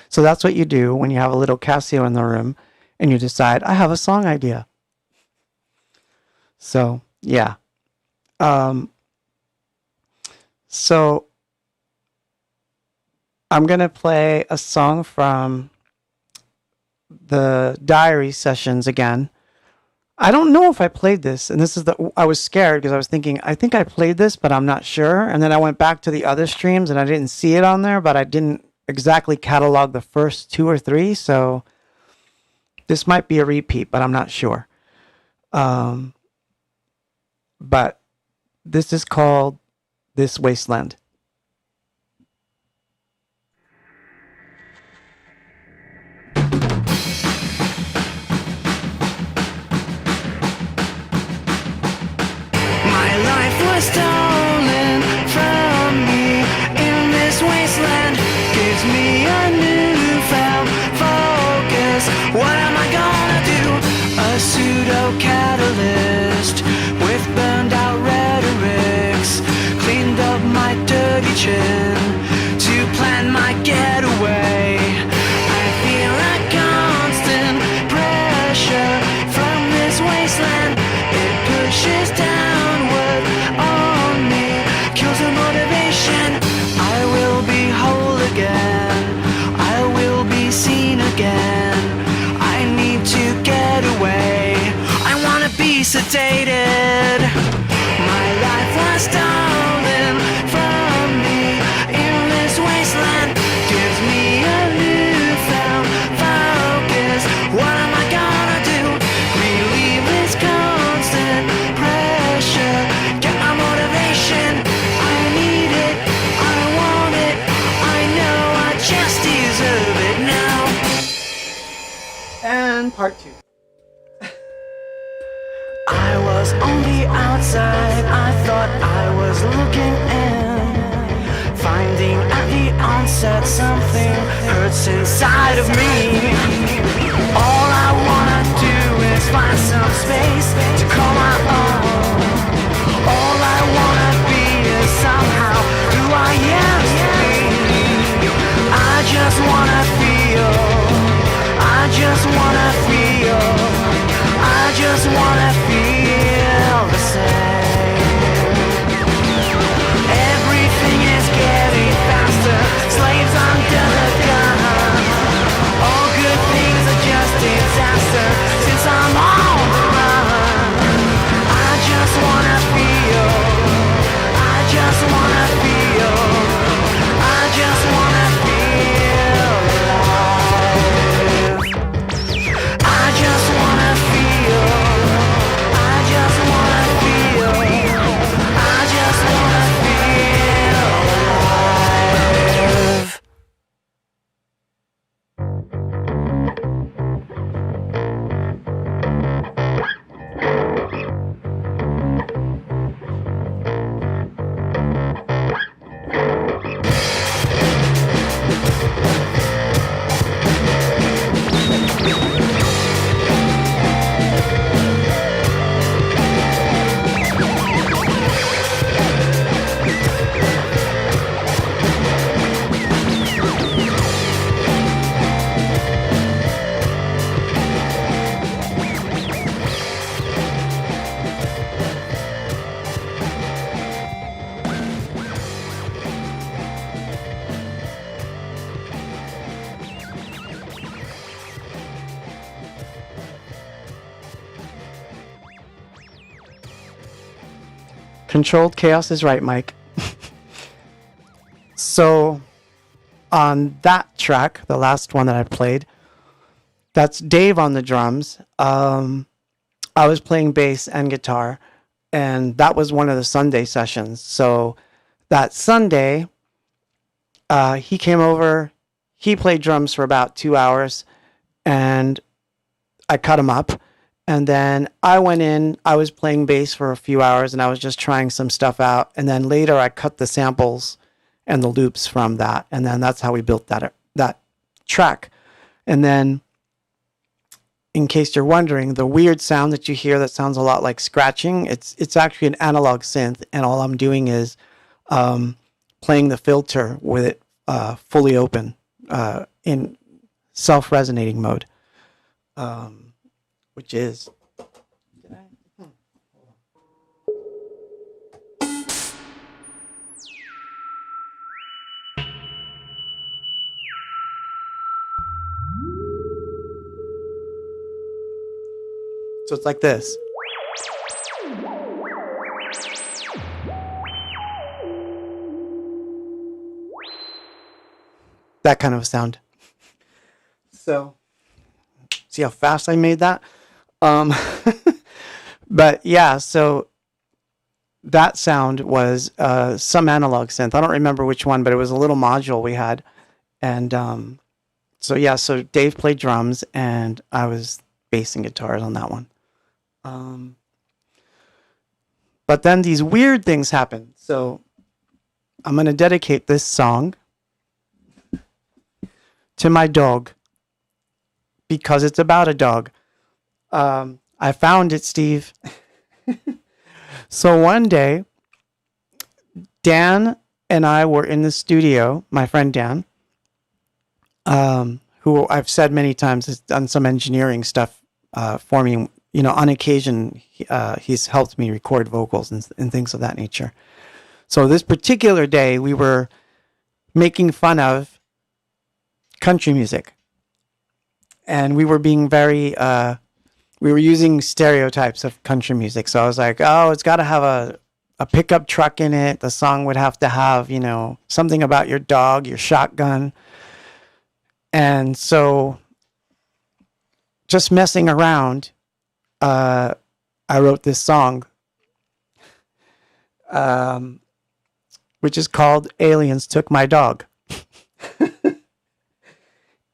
Speaker 3: So that's what you do when you have a little Casio in the room and you decide, I have a song idea. So, yeah. So I'm going to play a song from the diary sessions again. I don't know if I played this, and I was scared because I was thinking, I think I played this, but I'm not sure. And then I went back to the other streams and I didn't see it on there, but I didn't exactly catalog the first 2 or 3, so this might be a repeat, but I'm not sure. But this is called This Wasteland.
Speaker 1: My life was stolen from me in this wasteland. Gives me a newfound focus. What am I gonna do? A pseudo catalyst with burned out rhetorics. Cleaned up my dirty chin to plan my getaway. I feel a constant pressure from this wasteland. It pushes downward. seen again. I need to get away. I wanna be sedated. My life was stolen from me in this wasteland. Gives me a newfound focus. What am I gonna do? Relieve this constant pressure. Get my motivation. I need it. I want it. I know I just deserve it now.
Speaker 3: And part 2.
Speaker 1: I was on the outside, I thought I was looking in. Finding at the onset something hurts inside of me. All I wanna do is find some space to call my own. All I wanna be is somehow who I am to be. I just wanna feel. I just wanna feel. I just wanna feel the same. Everything is getting faster. Slaves under the gun. All good things are just disaster since I'm on the run. I just wanna feel. I just wanna feel. I just wanna feel alive. I just wanna feel. I just wanna feel. I just wanna feel alive.
Speaker 3: Controlled chaos is right, Mike. So, on that track, the last one that I played, that's Dave on the drums. I was playing bass and guitar, and that was one of the Sunday sessions. So, that Sunday, he came over, he played drums for about 2 hours, and I cut him up. And then I went in, I was playing bass for a few hours and I was just trying some stuff out. And then later I cut the samples and the loops from that. And then that's how we built that track. And then, in case you're wondering, the weird sound that you hear that sounds a lot like scratching, it's actually an analog synth. And all I'm doing is playing the filter with it fully open in self-resonating mode. Which is, so it's like this. That kind of a sound. So, see how fast I made that? But yeah, so that sound was some analog synth. I don't remember which one, but it was a little module we had. And so yeah, so Dave played drums and I was bass and guitars on that one. But then these weird things happened. So I'm going to dedicate this song to my dog because it's about a dog. I found it, Steve. So one day, Dan and I were in the studio, my friend Dan, who I've said many times has done some engineering stuff for me. You know, on occasion, he's helped me record vocals and things of that nature. So this particular day, we were making fun of country music. and we were being very we were using stereotypes of country music. So I was like, oh, it's got to have a pickup truck in it. The song would have to have, you know, something about your dog, your shotgun. And so just messing around, I wrote this song, which is called Aliens Took My Dog.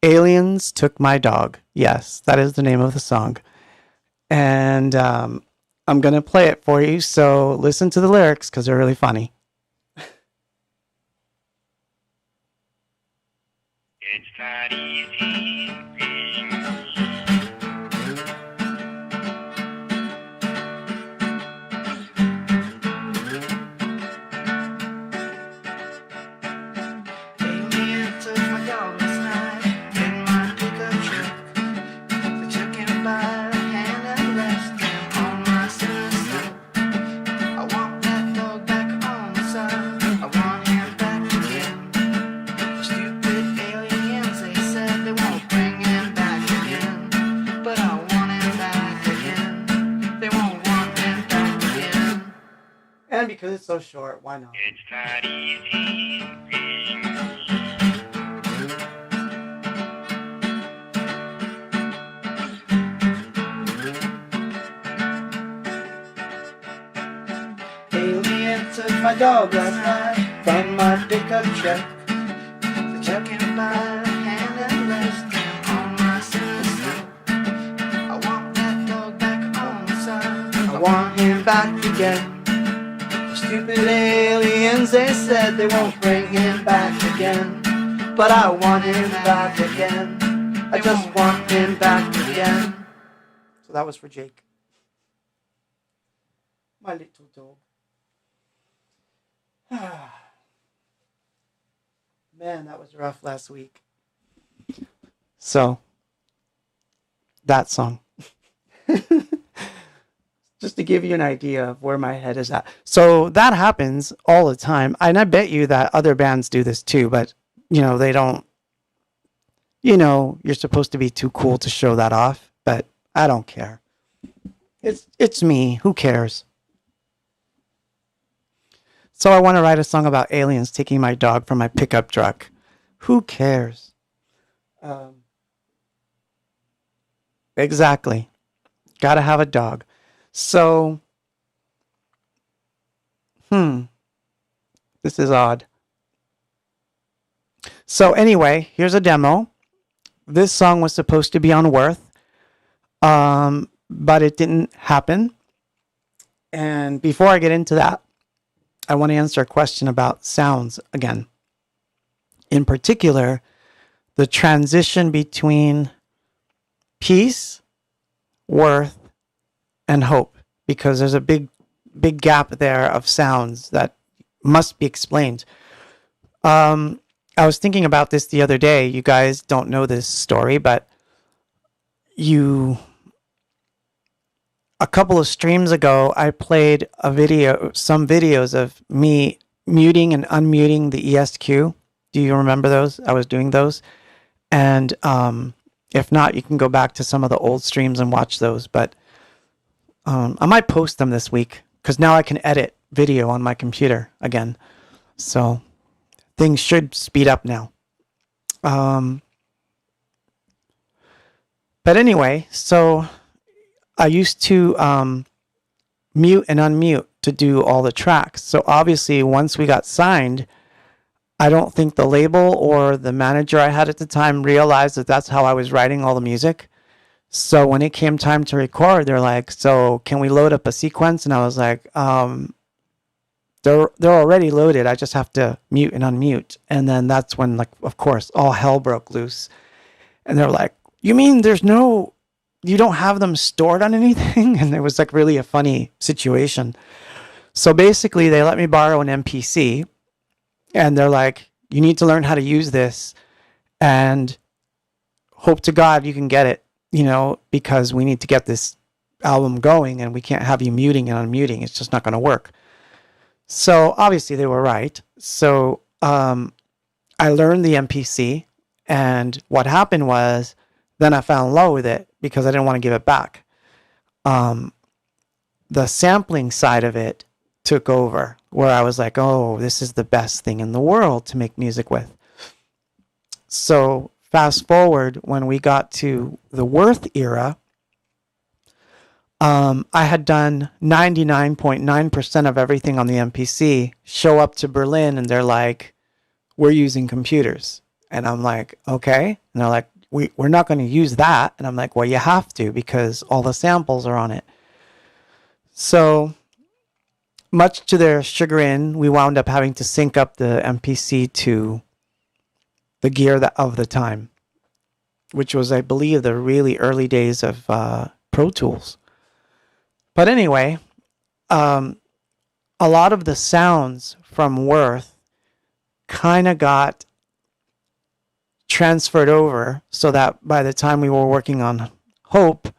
Speaker 3: Aliens Took My Dog. Yes, that is the name of the song. And I'm going to play it for you, so listen to the lyrics because they're really funny.
Speaker 4: It's not easy.
Speaker 1: Alien took my dog last night in my pickup truck. They took him by the hand and left him on my center side. I want that dog back on the side. I want him back again. The stupid aliens, they said they won't bring him back again. But I want him back again. They won't want him back again.
Speaker 3: And because it's so short, why not?
Speaker 4: It's not easy.
Speaker 1: Alien took my dog last night from my pickup truck. They took him by the hand and left him on my center side. I want that dog back on the side. I want him back again. The stupid aliens, they said they won't bring him back again. But I want him back again. I just want him back again.
Speaker 3: So that was for Jake. My little dog. Man, that was rough last week. So, that song. Just to give you an idea of where my head is at. So, that happens all the time. And I bet you that other bands do this too, but, you know, they don't. You know, you're supposed to be too cool to show that off, but I don't care. It's me. Who cares? So I want to write a song about aliens taking my dog from my pickup truck. Who cares? Exactly. Gotta have a dog. So, this is odd. So anyway, here's a demo. This song was supposed to be on Worth, but it didn't happen. And before I get into that, I want to answer a question about sounds again. In particular, the transition between peace, worth, and hope, because there's a big gap there of sounds that must be explained. I was thinking about this the other day. You guys don't know this story, but a couple of streams ago, I played some videos of me muting and unmuting the ESQ. Do you remember those? I was doing those. And if not, you can go back to some of the old streams and watch those. But I might post them this week because now I can edit video on my computer again. So things should speed up now. But anyway, so I used to mute and unmute to do all the tracks. So obviously, once we got signed, I don't think the label or the manager I had at the time realized that that's how I was writing all the music. So when it came time to record, they're like, so can we load up a sequence? And I was like, they're already loaded. I just have to mute and unmute. And then that's when, like, of course, all hell broke loose. And they're like, you mean you don't have them stored on anything? And it was like really a funny situation. So basically they let me borrow an MPC and they're like, you need to learn how to use this and hope to God you can get it, because we need to get this album going and we can't have you muting and unmuting. It's just not going to work. So obviously they were right. So I learned the MPC, and what happened was then I fell in love with it because I didn't want to give it back. The sampling side of it took over, where I was like, oh, this is the best thing in the world to make music with. So fast forward, when we got to the Worth era, I had done 99.9% of everything on the MPC. Show up to Berlin and they're like, we're using computers. And I'm like, okay. And they're like, we're not going to use that. And I'm like, well, you have to, because all the samples are on it. So much to their chagrin, we wound up having to sync up the MPC to the gear of the time, which was, I believe, the really early days of Pro Tools. But anyway, a lot of the sounds from Worth kind of got transferred over, so that by the time we were working on Hope,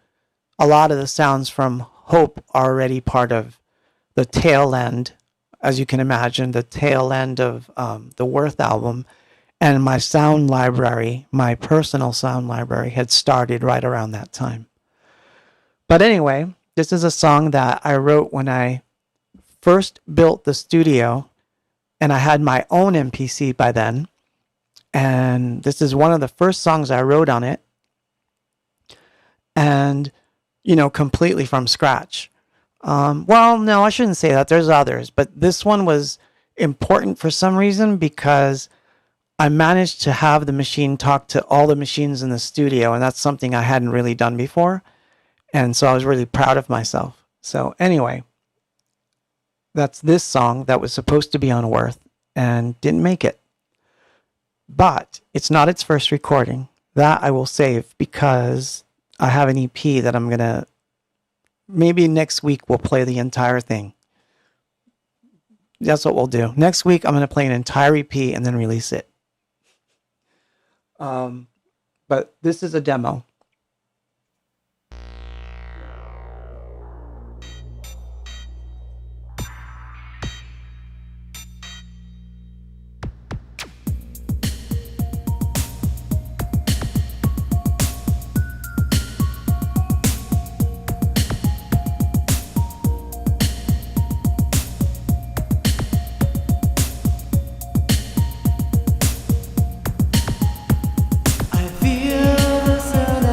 Speaker 3: a lot of the sounds from Hope are already part of the tail end, as you can imagine, the tail end of the Worth album. And my sound library, my personal sound library, had started right around that time. But anyway, this is a song that I wrote when I first built the studio, and I had my own MPC by then. And this is one of the first songs I wrote on it. And, completely from scratch. Well, no, I shouldn't say that. There's others. But this one was important for some reason, because I managed to have the machine talk to all the machines in the studio. And that's something I hadn't really done before. And so I was really proud of myself. So anyway, that's this song that was supposed to be on Worth and didn't make it. But it's not its first recording. That I will save, because I have an EP that I'm going to, maybe next week we'll play the entire thing. That's what we'll do. Next week I'm going to play an entire EP and then release it. But this is a demo.
Speaker 1: I feel the sun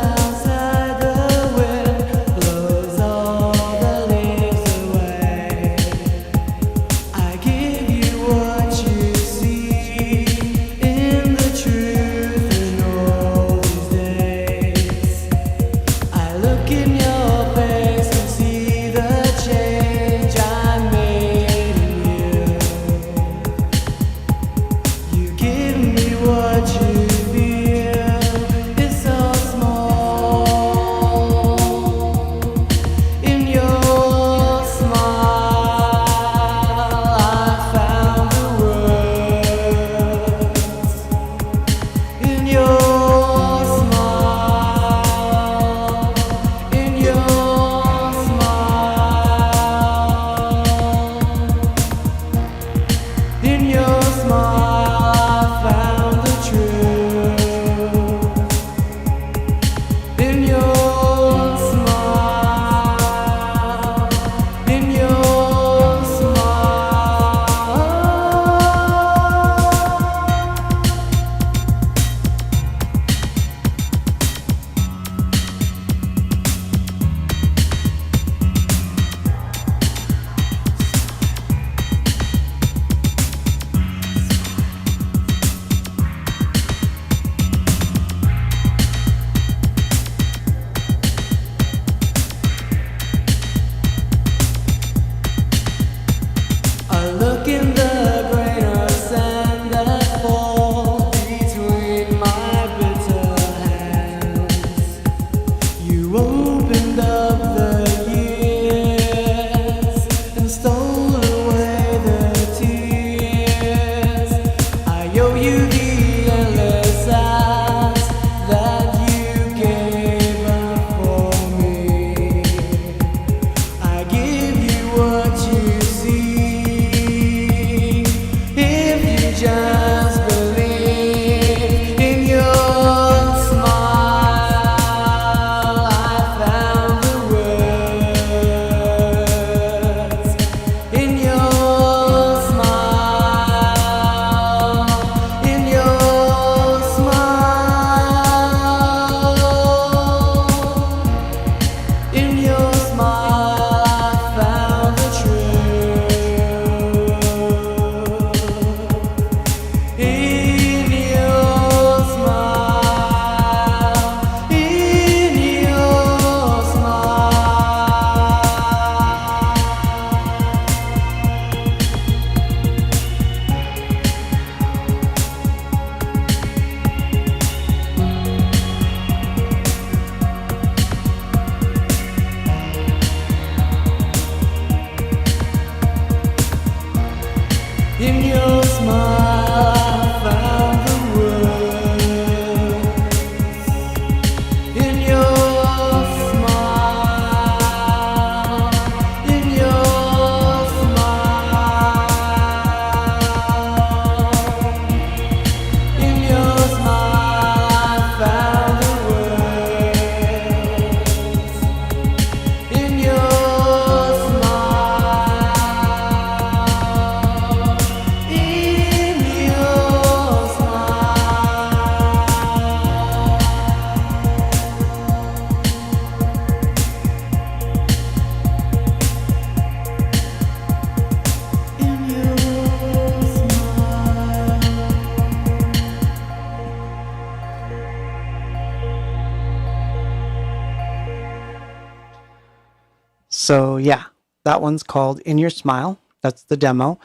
Speaker 3: So yeah, that one's called In Your Smile. That's the demo.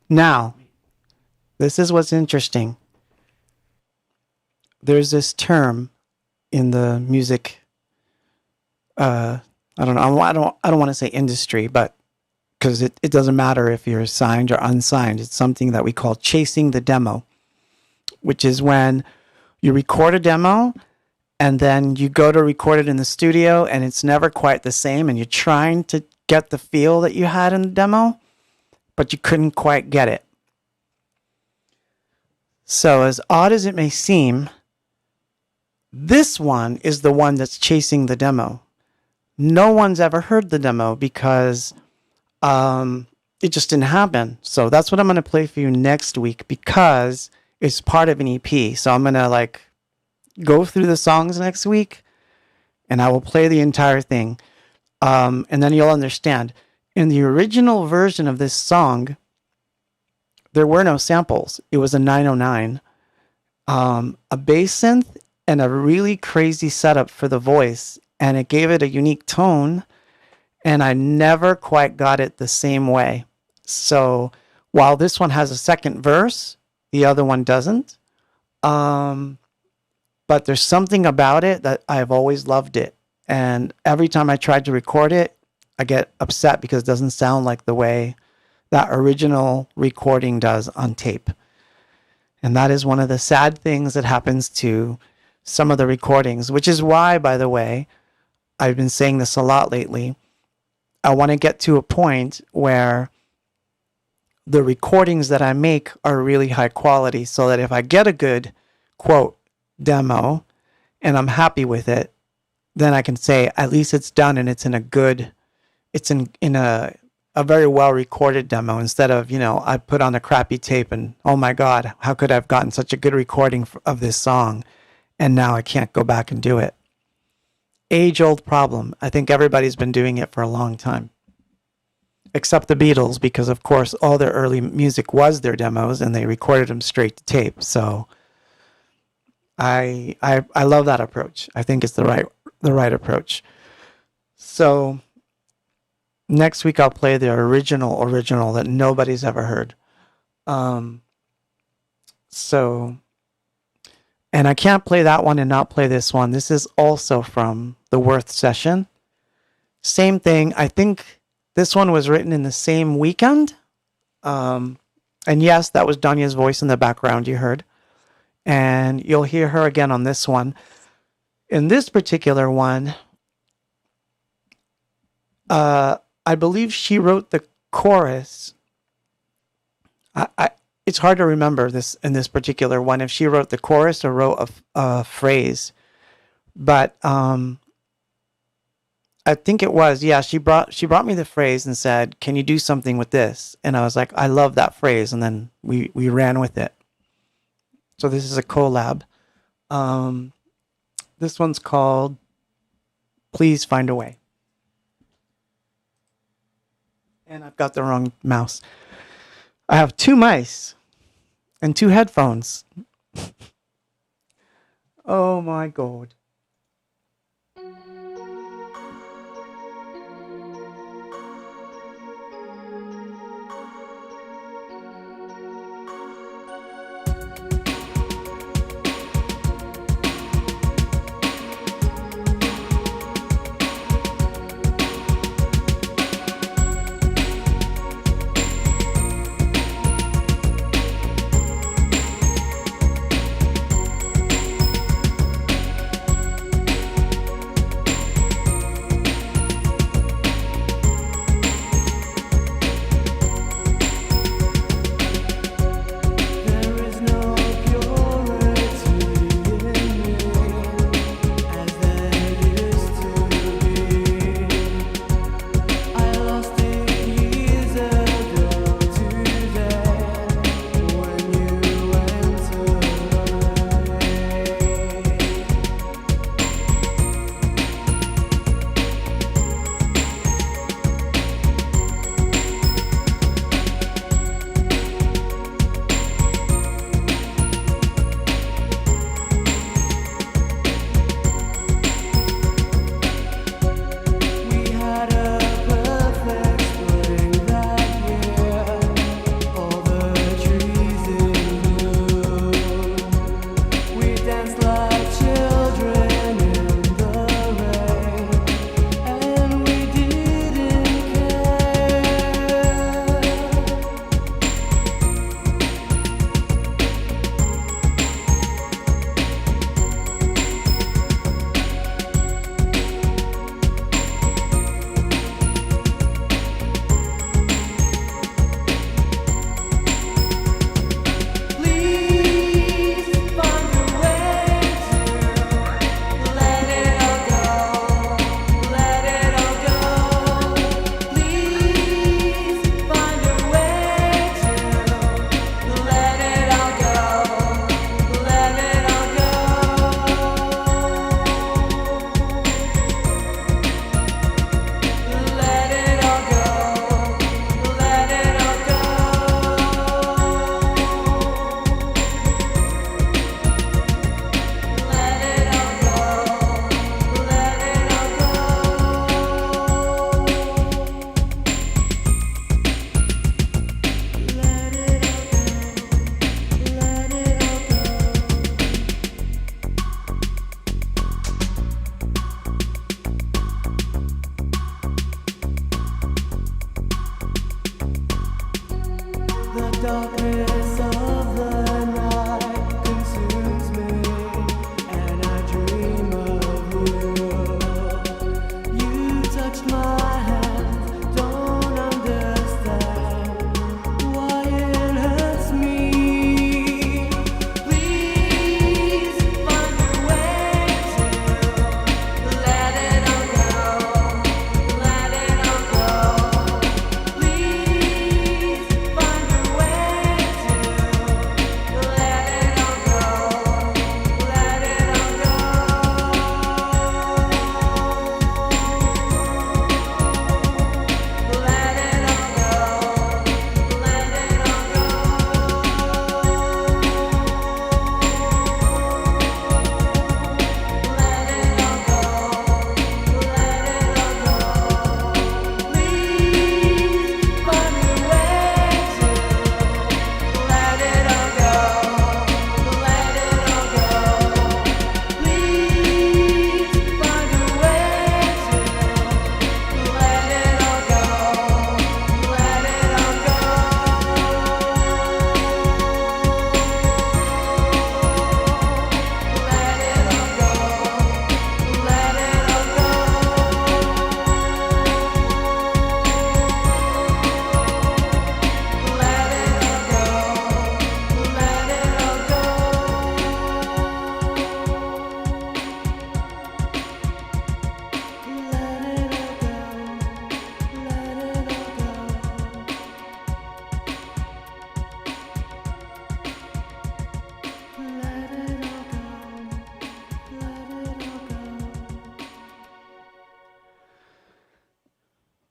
Speaker 3: Now, this is what's interesting. There's this term in the music. I don't know. I don't want to say industry, but because it doesn't matter if you're signed or unsigned. It's something that we call chasing the demo, which is when you record a demo and then you go to record it in the studio and it's never quite the same, and you're trying to get the feel that you had in the demo, but you couldn't quite get it. So as odd as it may seem, this one is the one that's chasing the demo. No one's ever heard the demo because it just didn't happen. So that's what I'm going to play for you next week because it's part of an EP. So I'm going to go through the songs next week and I will play the entire thing. And then you'll understand. In the original version of this song, there were no samples. It was a 909, a bass synth, and a really crazy setup for the voice. And it gave it a unique tone. And I never quite got it the same way. So while this one has a second verse, the other one doesn't. But there's something about it that I've always loved it. And every time I tried to record it, I get upset because it doesn't sound like the way that original recording does on tape. And that is one of the sad things that happens to some of the recordings, which is why, by the way, I've been saying this a lot lately. I want to get to a point where the recordings that I make are really high quality so that if I get a good, quote, demo and I'm happy with it, then I can say at least it's done and it's in a good, it's in a very well recorded demo instead of, I put on a crappy tape and, oh my God, how could I have gotten such a good recording of this song and now I can't go back and do it. Age-old problem. I think everybody's been doing it for a long time. Except the Beatles, because of course all their early music was their demos and they recorded them straight to tape. So I love that approach. I think it's the right approach. So next week I'll play the original that nobody's ever heard. And I can't play that one and not play this one. This is also from the Worth session. Same thing. I think this one was written in the same weekend. And yes, that was Danya's voice in the background you heard. And you'll hear her again on this one. In this particular one, I believe she wrote the chorus. It's hard to remember this in this particular one if she wrote the chorus or wrote a phrase, but I think it was. Yeah, she brought me the phrase and said, "Can you do something with this?" And I was like, "I love that phrase," and then we ran with it. So this is a collab. This one's called "Please Find a Way," and I've got the wrong mouse. I have two mice and two headphones. Oh my God.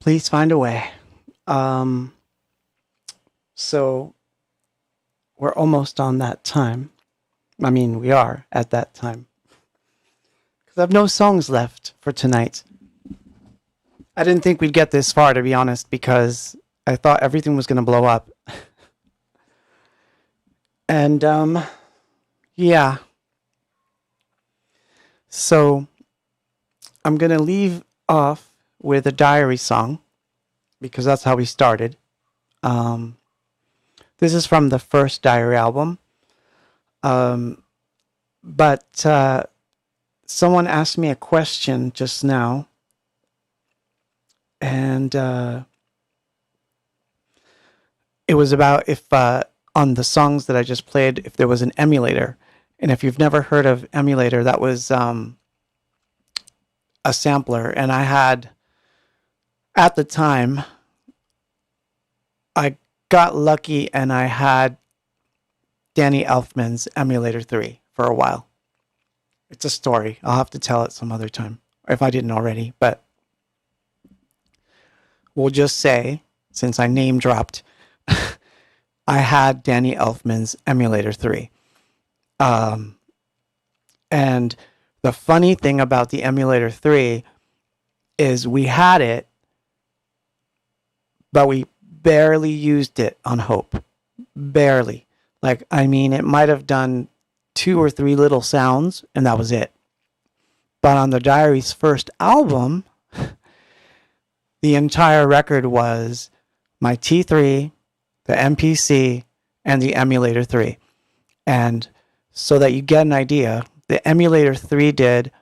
Speaker 3: Please find a way. So we're almost on that time. I mean, we are at that time. Because I have no songs left for tonight. I didn't think we'd get this far, to be honest, because I thought everything was going to blow up. And, yeah. So I'm going to leave off with a diary song, because that's how we started. This is from the first diary album. But someone asked me a question just now. And it was about if on the songs that I just played, if there was an emulator. And if you've never heard of emulator, that was a sampler. And I had, at the time, I got lucky and I had Danny Elfman's Emulator 3 for a while. It's a story. I'll have to tell it some other time, if I didn't already. But we'll just say, since I name dropped, I had Danny Elfman's Emulator 3. And the funny thing about the Emulator 3 is we had it, but we barely used it on Hope. Barely. Like, I mean, it might have done 2 or 3 little sounds, and that was it. But on the Diary's first album, the entire record was my T3, the MPC, and the Emulator 3. And so that you get an idea, the Emulator 3 did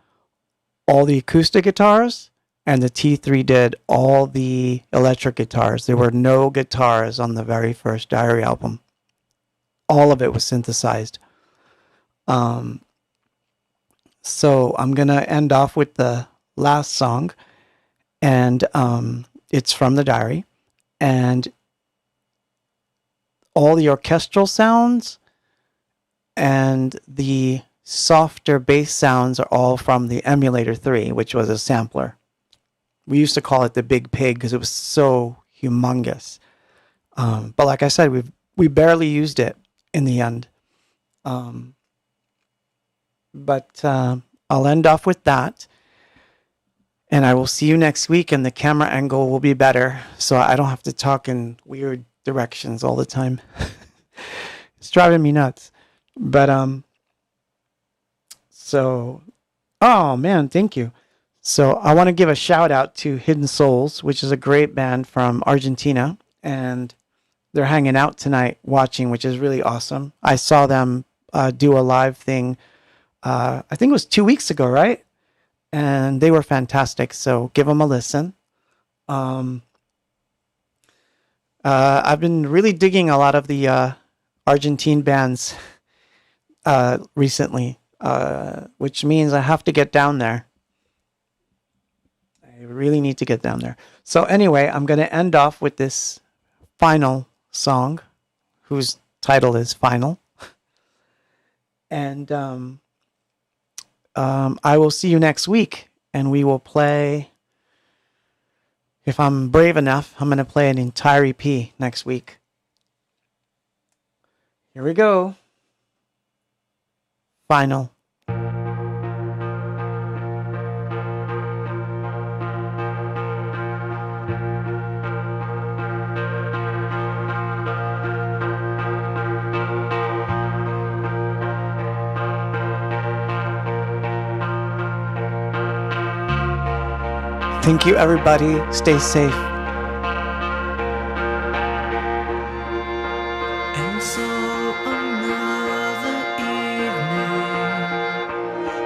Speaker 3: all the acoustic guitars, and the T3 did all the electric guitars. There were no guitars on the very first Diary album. All of it was synthesized. So I'm going to end off with the last song, and it's from the Diary. And all the orchestral sounds and the softer bass sounds are all from the Emulator 3, which was a sampler. We used to call it the Big Pig because it was so humongous. But like I said, we barely used it in the end. But I'll end off with that. And I will see you next week, and the camera angle will be better, so I don't have to talk in weird directions all the time. It's driving me nuts. But, oh man, thank you. So I want to give a shout out to Hidden Souls, which is a great band from Argentina, and they're hanging out tonight watching, which is really awesome. I saw them do a live thing, I think it was 2 weeks ago, right? And they were fantastic, so give them a listen. I've been really digging a lot of the Argentine bands recently, which means I have to get down there. I really need to get down there. So anyway, I'm going to end off with this final song, whose title is Final. And I will see you next week, and we will play, if I'm brave enough, I'm going to play an entire EP next week. Here we go. Final. Thank you, everybody. Stay safe.
Speaker 1: And so another evening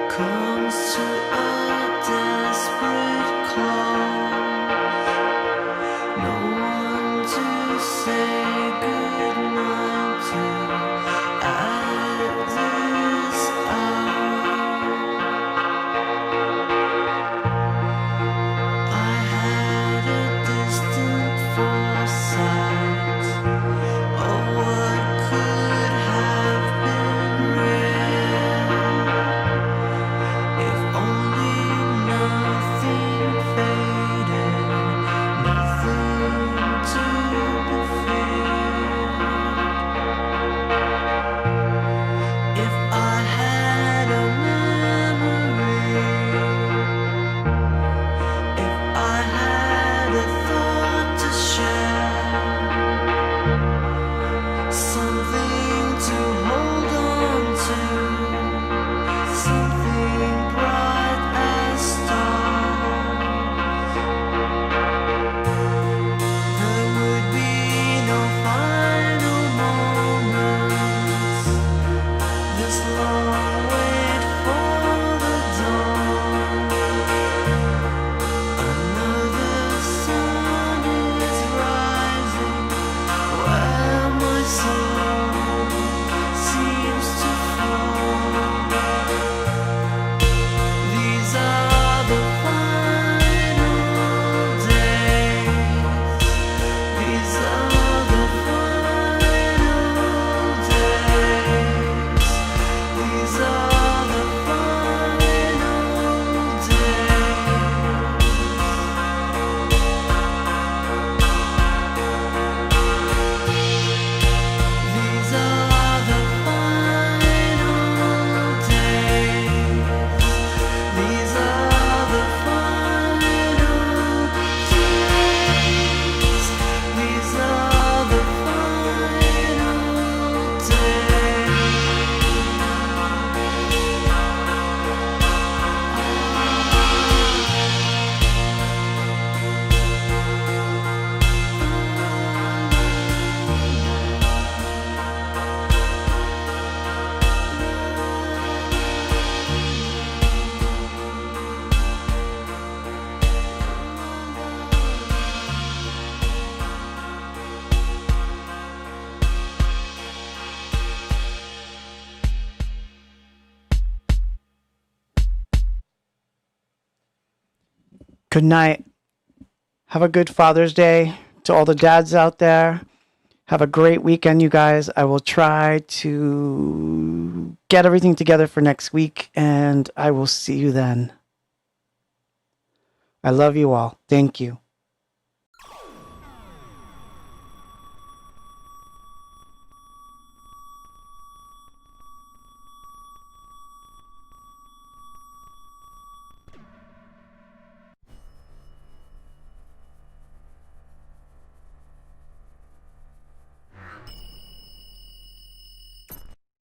Speaker 1: comes to a desperate close. No one to say goodnight to at this hour. I had a
Speaker 3: Good night. Have a good Father's Day to all the dads out there. Have a great weekend, you guys. I will try to get everything together for next week, and I will see you then. I love you all. Thank you.